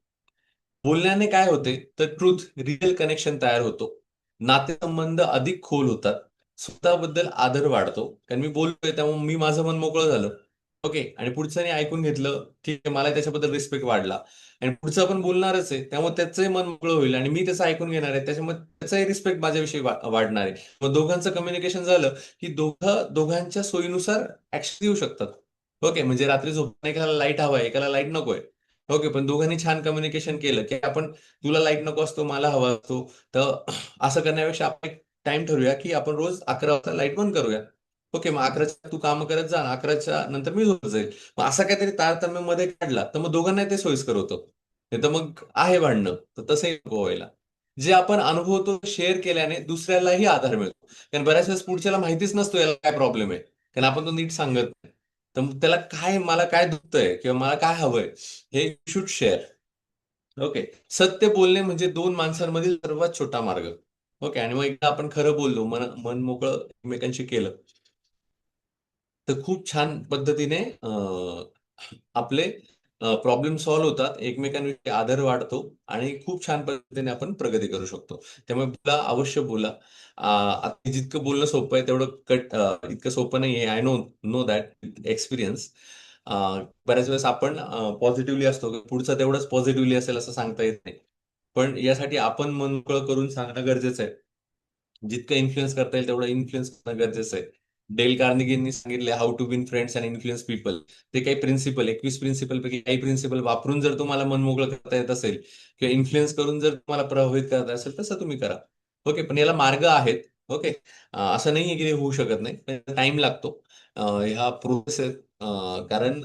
बोलण्याने काय होते, तर ट्रुथ, रिअल कनेक्शन तयार होतो. नातेसंबंध अधिक खोल होतात. स्वतःबद्दल आदर वाढतो. कारण मी बोलतोय त्यामुळे मी माझं मन मोकळं झालं. ओके. आणि पुढच्याने ऐकून घेतलं, ठीक आहे. मला त्याच्याबद्दल रिस्पेक्ट वाढला. आणि पुढचा पण बोलणारच आहे. त्यामुळे त्याचंही मन मोकळं होईल आणि मी त्याचं ऐकून घेणार आहे. त्याच्यामुळे त्याचाही रिस्पेक्ट माझ्याविषयी वाढणार आहे. मग दोघांचं कम्युनिकेशन झालं, की दोघांच्या सोयीनुसार ॲक्शन देऊ शकतात. ओके. म्हणजे रात्री झोपताना एकाला लाईट हवा एकाला लाईट नकोय. ओके. पण दोघांनी छान कम्युनिकेशन केलं, की आपण तुला लाईट नको असतो, मला हवा असतो. तर असं करण्यापेक्षा आपण एक टाईम ठरवूया, की आपण रोज 11 वाजता लाईट बंद करूया. ओके. मग 11च्या तू कामं करत जा आणि 11च्या नंतर मी झोपत जाईल. मग असा काहीतरी तारतम्य काढला, तर मग दोघांनाही ते सोयीस्कर होतं. नाहीतर मग आहे भांडणं, तर तसंही नको व्हायला. जे आपण अनुभवतो शेअर केल्याने दुसऱ्यालाही आधार मिळतो. कारण बऱ्याच वेळेस पुढच्याला माहितीच नसतो याला काय प्रॉब्लेम आहे. कारण आपण तो नीट सांगत नाही. तर मग त्याला मला काय दुखतंय किंवा मला काय हवंय हे यू शुड शेअर. ओके. सत्य बोलणे म्हणजे दोन माणसांमधील सर्वात छोटा मार्ग. ओके. आणि मग एकदा आपण खरं बोललो, मन मोकळं एकमेकांशी केलं, तर खूप छान पद्धतीने आपले प्रॉब्लेम सॉल्व्ह होतात. एकमेकांविषयी आदर वाढतो आणि खूप छान पद्धतीने आपण प्रगती करू शकतो. त्यामुळे बोला, अवश्य बोला. आता जितकं बोलणं सोपं आहे तेवढं इतकं सोपं नाहीये. I know know that with experience. बऱ्याच वेळेस आपण पॉझिटिव्हली असतो, पुढचा तेवढंच पॉझिटिव्हली असेल असं सांगता येत नाही. पण यासाठी आपण मन मोकळं करून सांगणं गरजेचं आहे. जितकं इन्फ्लुएन्स करता येईल तेवढं इन्फ्लुएन्स करणं गरजेचं आहे. डेल कार्नेगींनी सांगितले how to win friends and influence people. ते काही प्रिन्सिपल 21 प्रिन्सिपल पैकी काही प्रिन्सिपल वापरून जर तुम्हाला मन मोकळं करता येत असेल किंवा इन्फ्लुएन्स करून जर तुम्हाला प्रभावित करता असेल तसं तुम्ही करा. ओके, पण याला मार्ग आहेत. ओके, असं नाहीये की ते होऊ शकत नाही, पण टाइम लागतो. ह्या प्रोसेस आहेत. कारण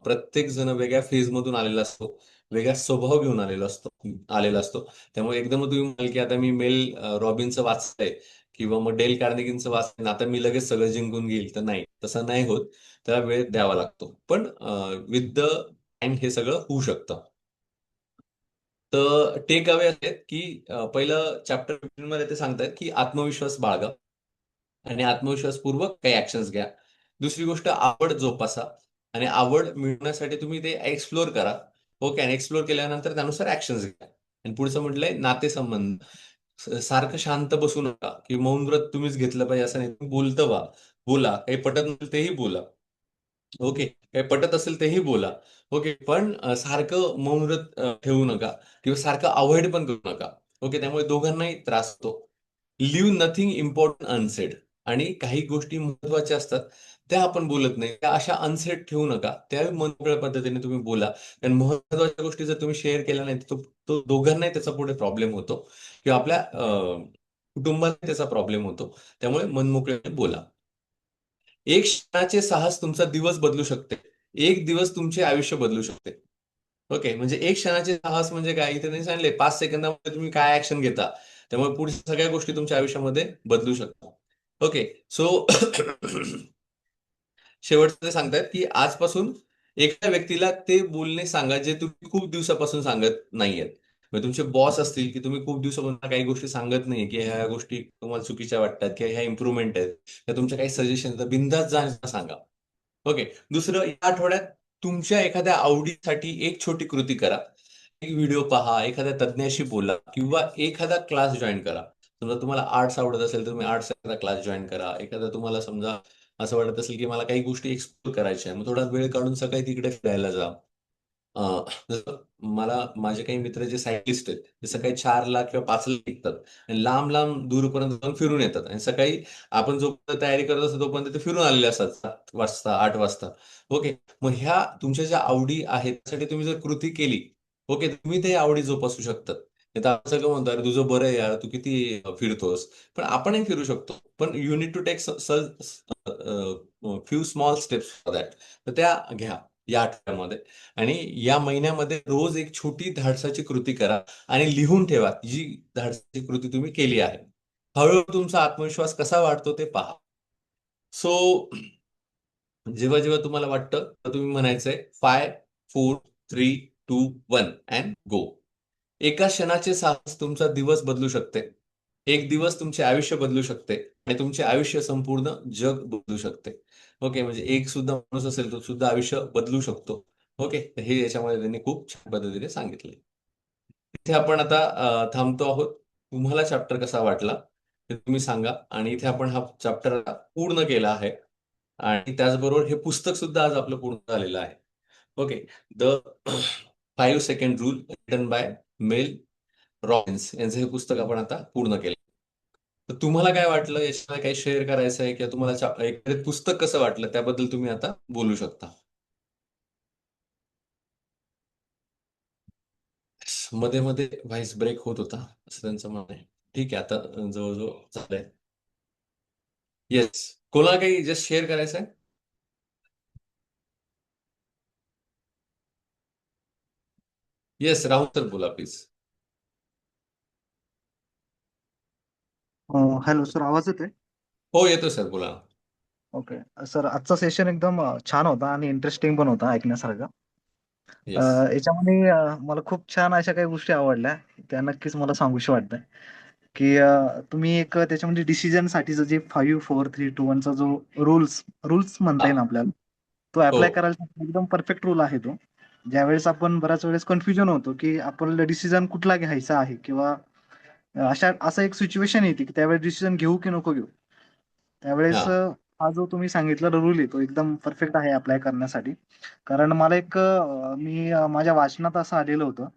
प्रत्येक जण वेगळ्या फेज मधून आलेला असतो, वेगळा स्वभाव घेऊन आलेला असतो. त्यामुळे एकदम तुम्ही म्हणाल की आता मी मेल रॉबिनचं वाचलंय किंवा मग डेल कार्नेगींचं वाचलंय आता मी लगेच सगळं जिंकून घेईल, तर नाही, तसं नाही होत. त्याला वेळ द्यावा लागतो, पण विथ द टाइम हे सगळं होऊ शकतं. तर टेक अवे आहेत की पहिलं चॅप्टर 15 मध्ये ते सांगतात की आत्मविश्वास बाळगा आणि आत्मविश्वासपूर्वक काही ऍक्शन्स घ्या. दुसरी गोष्ट, आवड जोपासा आणि आवड मिळवण्यासाठी तुम्ही ते एक्सप्लोर करा. ओके, आणि एक्सप्लोर केल्यानंतर त्यानुसार ऍक्शन्स घ्या. आणि पुढचं म्हटलंय नातेसंबंध. सारखं शांत बसू नका की मौन व्रत तुम्हीच घेतलं पाहिजे असं नाही. तुम्ही बोलतं व्हा, बोला. काही पटत नसेल तेही बोला. ओके, काही पटत असेल तेही बोला. ओके, पण सारखं मौन व्रत ठेवू नका किंवा सारखं अवॉइड पण करू नका. ओके, त्यामुळे दोघांनाही त्रास होतो. Leave nothing important unsaid. आणि काही गोष्टी महत्वाच्या असतात त्या आपण बोलत नाही, त्या अशा अनसेड ठेवू नका, त्या मनोकळ्या पद्धतीने तुम्ही बोला. कारण महत्वाच्या गोष्टी जर तुम्ही शेअर केल्या नाही तर तो दोघांनाही त्याचा पुढे प्रॉब्लेम होतो किंवा आपल्या कुटुंबाला त्याचा प्रॉब्लेम होतो. त्यामुळे मनमोकळ्याने बोला. एक क्षणाचे साहस तुमचा दिवस बदलू शकते. एक दिवस तुमचे आयुष्य बदलू शकते. ओके, म्हणजे एक क्षणाचे साहस म्हणजे काय, इथे नाही सांगितले 5 सेकंदामध्ये तुम्ही काय ऍक्शन घेता. त्यामुळे पुढच्या सगळ्या गोष्टी तुमच्या आयुष्यामध्ये बदलू शकतात. ओके, सो शेवटचं ते सांगतायत की आजपासून एका व्यक्तीला ते बोलणे सांगा जे तुम्ही खूप दिवसापासून सांगत नाहीयेत. म्हणजे तुमचे बॉस असतील की तुम्ही खूप दिवसापासून काही गोष्टी सांगत नाही, की ह्या गोष्टी तुम्हाला चुकीच्या वाटतात किंवा ह्या इम्प्रुव्हमेंट आहेत, त्या तुमच्या काही सजेशन तर बिंदास जा आणि सांगा. ओके. दुसरं, या आठवड्यात तुमच्या एखाद्या आवडीसाठी एक छोटी कृती करा. एक व्हिडिओ पहा, एखाद्या तज्ञाशी बोला किंवा एखादा क्लास जॉईन करा. समजा तुम्हाला आर्ट्स आवडत असेल तर तुम्ही आर्ट्सचा एखादा क्लास जॉईन करा. एखादा तुम्हाला समजा असं वाटत असेल की मला काही गोष्टी एक्सप्लोर करायच्या आहे, मग थोडा वेळ काढून सकाळी तिकडे फिरायला जा. अ, जसं मला माझे काही मित्र जे सायकलिस्ट आहेत, ते सकाळी 4ला किंवा 5ला निघतात आणि लांब-लांब दूरपर्यंत जाऊन फिरून येतात आणि सकाळी आपण जोपर्यंत तयारी करत असतो तोपर्यंत ते फिरून आलेले असतात 7 वाजता, 8 वाजता. ओके. मग ह्या तुमच्या ज्या आवडी आहेत त्यासाठी तुम्ही जर कृती केली, ओके, तुम्ही ते आवडी जोपासू शकतात. नाहीतर आपण सगळं म्हणतो, "अरे तुझं बरं आहे यार, तू किती फिरतोस." पण आपणही फिरू शकतो. पण you need to take few small steps for that. तर त्या घ्या या आठवड्यामध्ये. आणि या महिन्यामध्ये रोज एक छोटी धाडसाची कृती करा आणि लिहून ठेवा जी धाडसाची कृती तुम्ही केली आहे. हळूहळू तुमचा आत्मविश्वास कसा वाढतो ते पहा. सो जेव्हा जेव्हा तुम्हाला वाटतं तर तुम्ही म्हणायचंय 5, 4, 3, 2, 1 अँड गो. एका क्षणाचे साहस तुमचा दिवस बदलू शकते. एक दिवस तुमचे आयुष्य बदलू शकते आणि तुमचे आयुष्य संपूर्ण जग बदलू शकते. ओके, म्हणजे एक सुद्धा माणूस असेल तो सुद्धा आयुष्य बदलू शकतो. ओके, तर हे याच्यामध्ये त्यांनी खूप छान पद्धतीने सांगितले. इथे आपण आता थांबतो आहोत. तुम्हाला चॅप्टर कसा वाटला ते तुम्ही सांगा. आणि इथे आपण हा चॅप्टर पूर्ण केला आहे आणि त्याचबरोबर हे पुस्तक सुद्धा आज आपलं पूर्ण झालेलं आहे. Okay. The 5 second rule written by Mel Robbins यांचं हे पुस्तक आपण आता पूर्ण केलं. तर तुम्हाला काय वाटलं, याच्यामध्ये काही शेअर करायचं आहे किंवा तुम्हाला एखादं पुस्तक कसं वाटलं त्याबद्दल तुम्ही आता बोलू शकता. मध्ये मध्ये व्हॉइस ब्रेक होत होता असं त्यांचं म्हणणं आहे. ठीक आहे, आता जवळजवळ झालंय. येस. कोणाला काही जस्ट शेअर करायचं आहे? येस, राहुल तर बोला प्लीज. हॅलो सर, आवाज येतोय? हो, येतो सर, बोला ना. ओके. सर, आजचा सेशन एकदम छान होता आणि इंटरेस्टिंग पण होता ऐकण्यासारखा. येस. याच्यामध्ये मला खूप छान अशा काही गोष्टी आवडल्या. त्या नक्कीच मला सांगूशी वाटतंय, की तुम्ही एक त्याच्यामध्ये डिसिजनसाठीचं जे 5, 4, 3, 2, 1 चा जो रूल्स रूल्स म्हणता हा. येईल आपल्याला, तो हो. अप्लाय करायला एकदम परफेक्ट रूल आहे तो. ज्यावेळेस आपण बऱ्याच वेळेस कन्फ्युजन होतो, की आपल्याला डिसिजन कुठला घ्यायचा आहे किंवा असं एक सिच्युएशन येते, की त्यावेळेस डिसिजन घेऊ की नको घेऊ. त्यावेळेस हा. हा जो तुम्ही सांगितला रूल आहे तो एकदम परफेक्ट आहे अप्लाय करण्यासाठी. कारण मला माझ्या वाचनात असं आलेलं होतं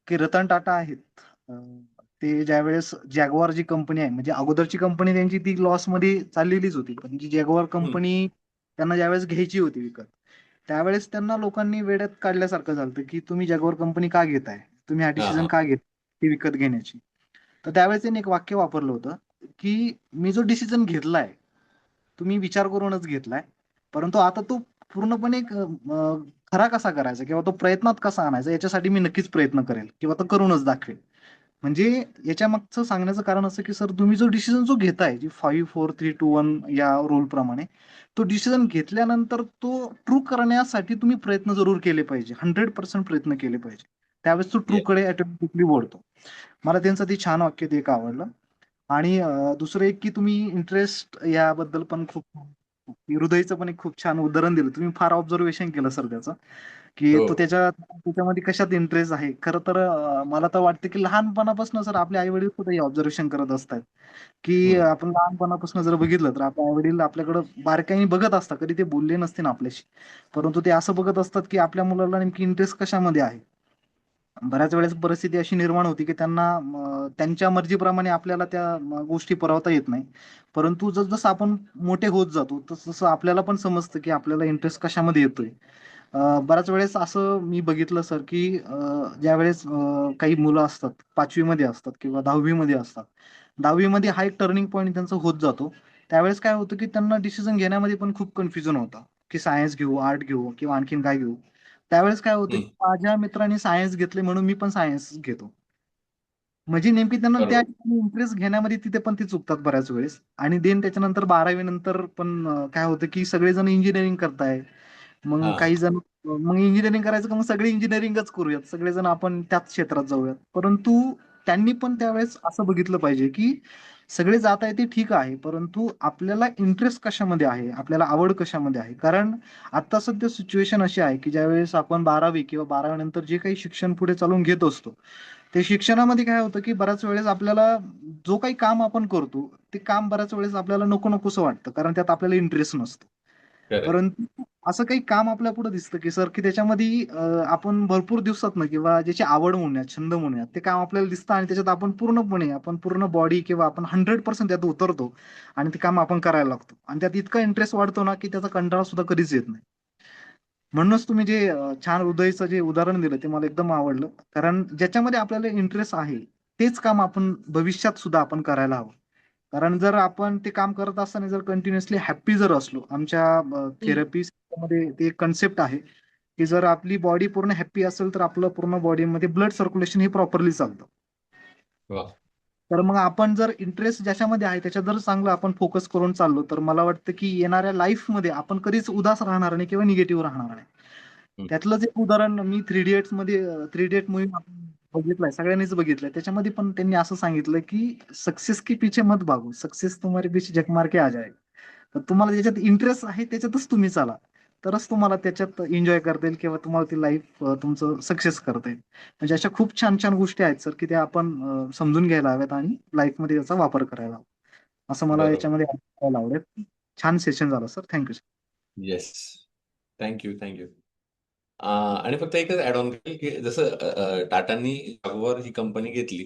की रतन टाटा आहेत, ते ज्यावेळेस जॅगवार जी कंपनी आहे, म्हणजे अगोदरची कंपनी त्यांची ती लॉस मध्ये चाललेलीच होती, पण जी जॅगवार हम्म. कंपनी त्यांना ज्यावेळेस घ्यायची होती विकत, त्यावेळेस त्यांना लोकांनी वेड्यात काढल्यासारखं झालं की तुम्ही जॅगवार कंपनी का घेताय, तुम्ही हा हा डिसिजन हा. का घेत ती विकत घेण्याची. तर त्यावेळेस त्यांनी एक वाक्य वापरलं होतं की मी जो डिसिजन घेतलाय तुम्ही विचार करूनच घेतलाय, परंतु आता तो पूर्णपणे खरा कसा करायचा किंवा तो प्रयत्नात कसा आणायचा याच्यासाठी मी नक्कीच प्रयत्न करेल किंवा तो करूनच दाखवेल. म्हणजे याच्या मागचं सांगण्याचं कारण असं की सर तुम्ही जो डिसिजन जो घेताय जी 5 4 3 2 1 या रूल प्रमाणे, तो डिसिजन घेतल्यानंतर तो ट्रू करण्यासाठी तुम्ही प्रयत्न जरूर केले पाहिजे, 100% प्रयत्न केले पाहिजे. त्यावेळेस तो ट्रू ये. कडे ऑटोमॅटिकली वळतो. मला त्यांचं ते छान वाक्य ते एक आवडलं. आणि दुसरं एक की तुम्ही इंटरेस्ट याबद्दल पण खूप हृदयचं पण एक खूप छान उदाहरण दिलं. तुम्ही फार ऑब्झर्वेशन केलं सर त्याचं, की हो. तो त्याच्यामध्ये कशात इंटरेस्ट आहे. खरं तर मला तर वाटतं की लहानपणापासून सर आपले आई-वडील सुद्धा हे ऑब्झर्वेशन करत असतात, की हम्म. आपण लहानपणापासून जर बघितलं तर आपले आई-वडील आपल्याकडं बारकाईने बघत असतात. कधी ते बोलले नसतील आपल्याशी, परंतु ते असं बघत असतात की आपल्या मुलाला नेमकी इंटरेस्ट कशामध्ये आहे. बऱ्याच वेळेस परिस्थिती अशी निर्माण होती की त्यांना त्यांच्या मर्जीप्रमाणे आपल्याला त्या गोष्टी पुरवता येत नाही. परंतु जसजसं आपण मोठे होत जातो, तसं आपल्याला पण समजतं की आपल्याला इंटरेस्ट कशामध्ये येतोय. बऱ्याच वेळेस असं मी बघितलं सर की ज्यावेळेस काही मुलं असतात 5वी मध्ये असतात किंवा 10वी मध्ये असतात. 10वी मध्ये हा एक टर्निंग पॉईंट त्यांचा होत जातो. त्यावेळेस काय होतं की त्यांना डिसिजन घेण्यामध्ये पण खूप कन्फ्युजन होतं, की सायन्स घेऊ, आर्ट घेऊ किंवा आणखीन काय घेऊ. त्यावेळेस काय होतं, हम्म. की माझ्या मित्राने सायन्स घेतले म्हणून मी पण सायन्स घेतो. म्हणजे नेमकी त्यांना त्या बरोबर. इंटरेस्ट घेण्यामध्ये तिथे पण ते चुकतात बऱ्याच वेळेस. आणि देन त्याच्यानंतर 12वी नंतर पण काय होतं, की सगळेजण इंजिनिअरिंग करताय. मग हा. काही जण मग इंजिनिअरिंग करायचं का मग सगळे इंजिनिअरिंगच करूयात. सगळेजण आपण त्याच क्षेत्रात जाऊयात. परंतु त्यांनी पण त्यावेळेस असं बघितलं पाहिजे, की सगळे जात आहे ते ठीक आहे. परंतु आपल्याला इंटरेस्ट कशामध्ये आहे? आपल्याला आवड कशामध्ये आहे? कारण आता सध्या सिच्युएशन अशी आहे, की ज्यावेळेस आपण 12वी किंवा 12वी नंतर जे काही शिक्षण पुढे चालून घेत असतो, ते शिक्षणामध्ये काय होतं, की बऱ्याच वेळेस आपल्याला जो काही काम आपण करतो, ते काम बऱ्याच वेळेस आपल्याला नको-नकोसं वाटतं. कारण त्यात आपल्याला इंटरेस्ट नसतो. करेक्ट. परंतु असं काही काम आपल्या पुढे दिसतं, की सर की त्याच्यामध्ये आपण भरपूर दिवसातनं किंवा ज्याची आवड म्हणूयात, छंद म्हणूयात, ते काम आपल्याला दिसतं आणि त्याच्यात आपण पूर्ण बॉडी किंवा आपण 100% त्यात उतरतो आणि ते काम आपण करायला लागतो. आणि त्यात इतका इंटरेस्ट वाढतो ना, की त्याचा कंटाळा सुद्धा कधीच येत नाही. म्हणूनच तुम्ही जे छान हृदयचं जे उदाहरण दिलं ते मला एकदम आवडलं. कारण ज्याच्यामध्ये आपल्याला इंटरेस्ट आहे, तेच काम आपण भविष्यात सुद्धा आपण करायला हवं. कारण जर आपण ते काम करत असताना जर कंटिन्युअसली हॅप्पी जर असलो, आमच्या हम्म. थेरपीमध्ये ते एक कन्सेप्ट आहे, की जर आपली बॉडी पूर्ण हॅप्पी असेल, तर आपलं पूर्ण बॉडीमध्ये ब्लड सर्क्युलेशन हे प्रॉपरली चालतं. वा. तर मग आपण जर इंटरेस्ट ज्याच्यामध्ये आहे त्याच्यात जर चांगलं आपण फोकस करून चाललो, तर मला वाटतं की येणाऱ्या लाईफमध्ये आपण कधीच उदास राहणार नाही किंवा निगेटिव्ह राहणार नाही. हम्म. त्यातलंच एक उदाहरण मी थ्री इडियट्स मध्ये थ्री इडियट मूव्ही आपण बघितलाय, सगळ्यांनीच बघितलंय. त्याच्यामध्ये पण त्यांनी असं सांगितलं की सक्सेस के पीछे मत भागो, सक्सेस तुम्हारे पीछे झक मार के आ जाएगा. तर तुम्हाला ज्याच्यात इंटरेस्ट आहे त्याच्यातच तुम्ही चाला. तरच तुम्हाला त्याच्यात एन्जॉय करता येईल किंवा तुम्हाला ती लाईफ तुमचं सक्सेस करता येईल. म्हणजे अशा खूप छान छान गोष्टी आहेत सर, की त्या आपण समजून घ्यायला हव्यात आणि लाईफमध्ये त्याचा वापर करायला हवा. असं मला बरोबर. याच्यामध्ये ऐकायला आवडेल. छान सेशन झालं sir. Thank you sir. Yes. Thank you, thank you. आणि फक्त एकच ऍड ऑन करेल की जसं टाटांनी जागवार ही कंपनी घेतली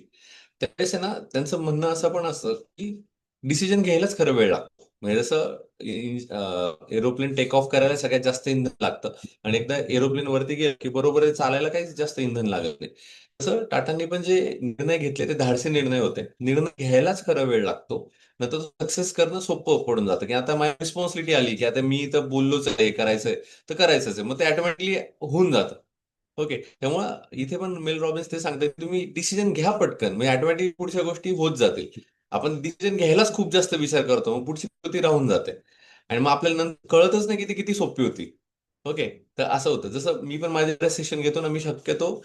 त्यावेळेस आहे ना त्यांचं म्हणणं असं पण असतं की डिसिजन घ्यायलाच खरं वेळ लागतो. म्हणजे जसं एरोप्लेन टेक ऑफ करायला सगळ्यात जास्त इंधन लागतं आणि एकदा एरोप्लेन वरती गेलं की बरोबर आहे, चालायला काहीच जास्त इंधन लागत नाही. तसं टाटांनी पण जे निर्णय घेतले ते धाडसी निर्णय होते. निर्णय घ्यायलाच खरं वेळ लागतो, नंतर सक्सेस करणं सोपं पडून जातं. की आता माझी रिस्पॉन्सिबिलिटी आली की आता मी इथं बोललोच आहे करायचंय तर करायचंच आहे, मग ते ऑटोमॅटिकली होऊन जातं. ओके. त्यामुळं इथे पण मेल रॉबिन्स ते सांगतात की तुम्ही डिसिजन घ्या पटकन, म्हणजे ऑटोमॅटिक पुढच्या गोष्टी होत जातील. आपण डिसिजन घ्यायलाच खूप जास्त विचार करतो, मग पुढची कृती राहून जाते आणि मग आपल्याला नंतर कळतच नाही की ती किती सोपी होती. ओके. तर असं होतं. जसं मी पण माझ्या सेशन घेतो ना, मी शक्यतो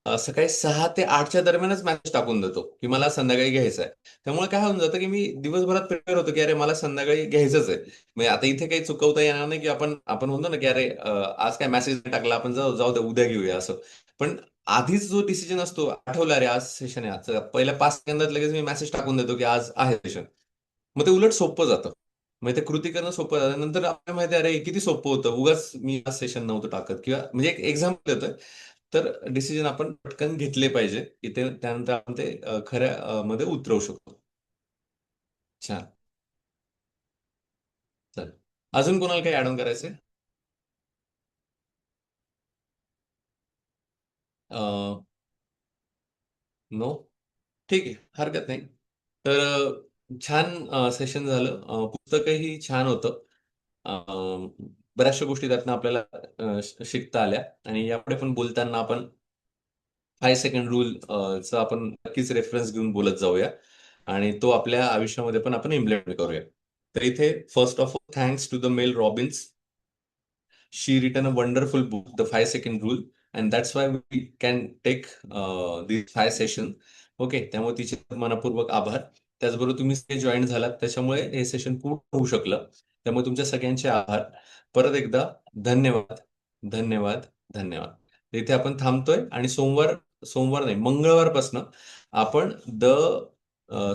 सकाळी 6 ते 8च्या दरम्यानच मॅसेज टाकून देतो की मला संध्याकाळी घ्यायचं आहे. त्यामुळे काय होऊन जातं की मी दिवसभरात प्रिपेअर होतो की अरे मला संध्याकाळी घ्यायचंच आहे. म्हणजे आता इथे काही चुकवता येणार नाही की आपण म्हणतो ना की अरे आज काय मेसेज टाकला, आपण जाऊ जाऊ दे उद्या घेऊया असं. पण आधीच जो डिसिजन असतो, आठवला अरे आज सेशन आहे, आज पहिल्या 5 सेकंदात लगेच मी मेसेज टाकून देतो की आज आहे सेशन. मग ते उलट सोपं जातं. मग ते कृती करणं सोपं झालं. नंतर आपल्याला माहिती आहे, अरे हे किती सोपं होतं, उगाच मी आज सेशन नव्हतं टाकत, किंवा म्हणजे एक एक्झाम्पल येतोय. तर डिसिजन आपण पटकन घेतले पाहिजे, इथे त्यानंतर आपण ते खऱ्या मध्ये उतरवू शकतो. छान. चल, अजून कोणाला काही ऍड ऑन करायचंय? नो? ठीक आहे, हरकत नाही. तर छान सेशन झालं. पुस्तकही छान होतं. बऱ्याचशा गोष्टी त्यातनं आपल्याला शिकता आल्या, आणि यापुढे पण बोलताना आपण 5 सेकंड रूल चा आपण नक्कीच रेफरन्स घेऊन बोलत जाऊया, आणि तो आपल्या आयुष्यामध्ये पण आपण इम्प्लिमेंट करूया. तर इथे first of all, thanks to the Mel Robbins. She written a wonderful book, The 5 Second Rule, and that's why we can take these 5 sessions. Okay, त्यामुळे तिचे मनपूर्वक आभार. त्याचबरोबर तुम्ही ते जॉईन झालात, त्याच्यामुळे हे सेशन पूर्ण होऊ शकलं. त्यामुळे तुमच्या सगळ्यांचे आभार. परत एकदा धन्यवाद, धन्यवाद, धन्यवाद. इथे आपण थांबतोय, आणि सोमवार, सोमवार नाही, मंगळवारपासून आपण the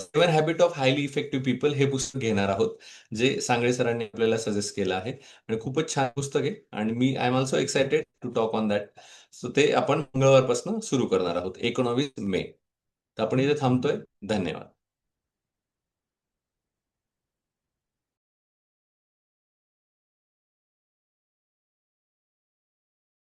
7 habit of highly effective people हे पुस्तक घेणार आहोत, जे सांगळे सरांनी आपल्याला सजेस्ट केलं आहे. आणि खूपच छान पुस्तक आहे, आणि मी I am also excited to talk on that. So ते आपण मंगळवारपासून सुरू करणार आहोत, 19 मे. तर आपण इथे थांबतोय. धन्यवाद.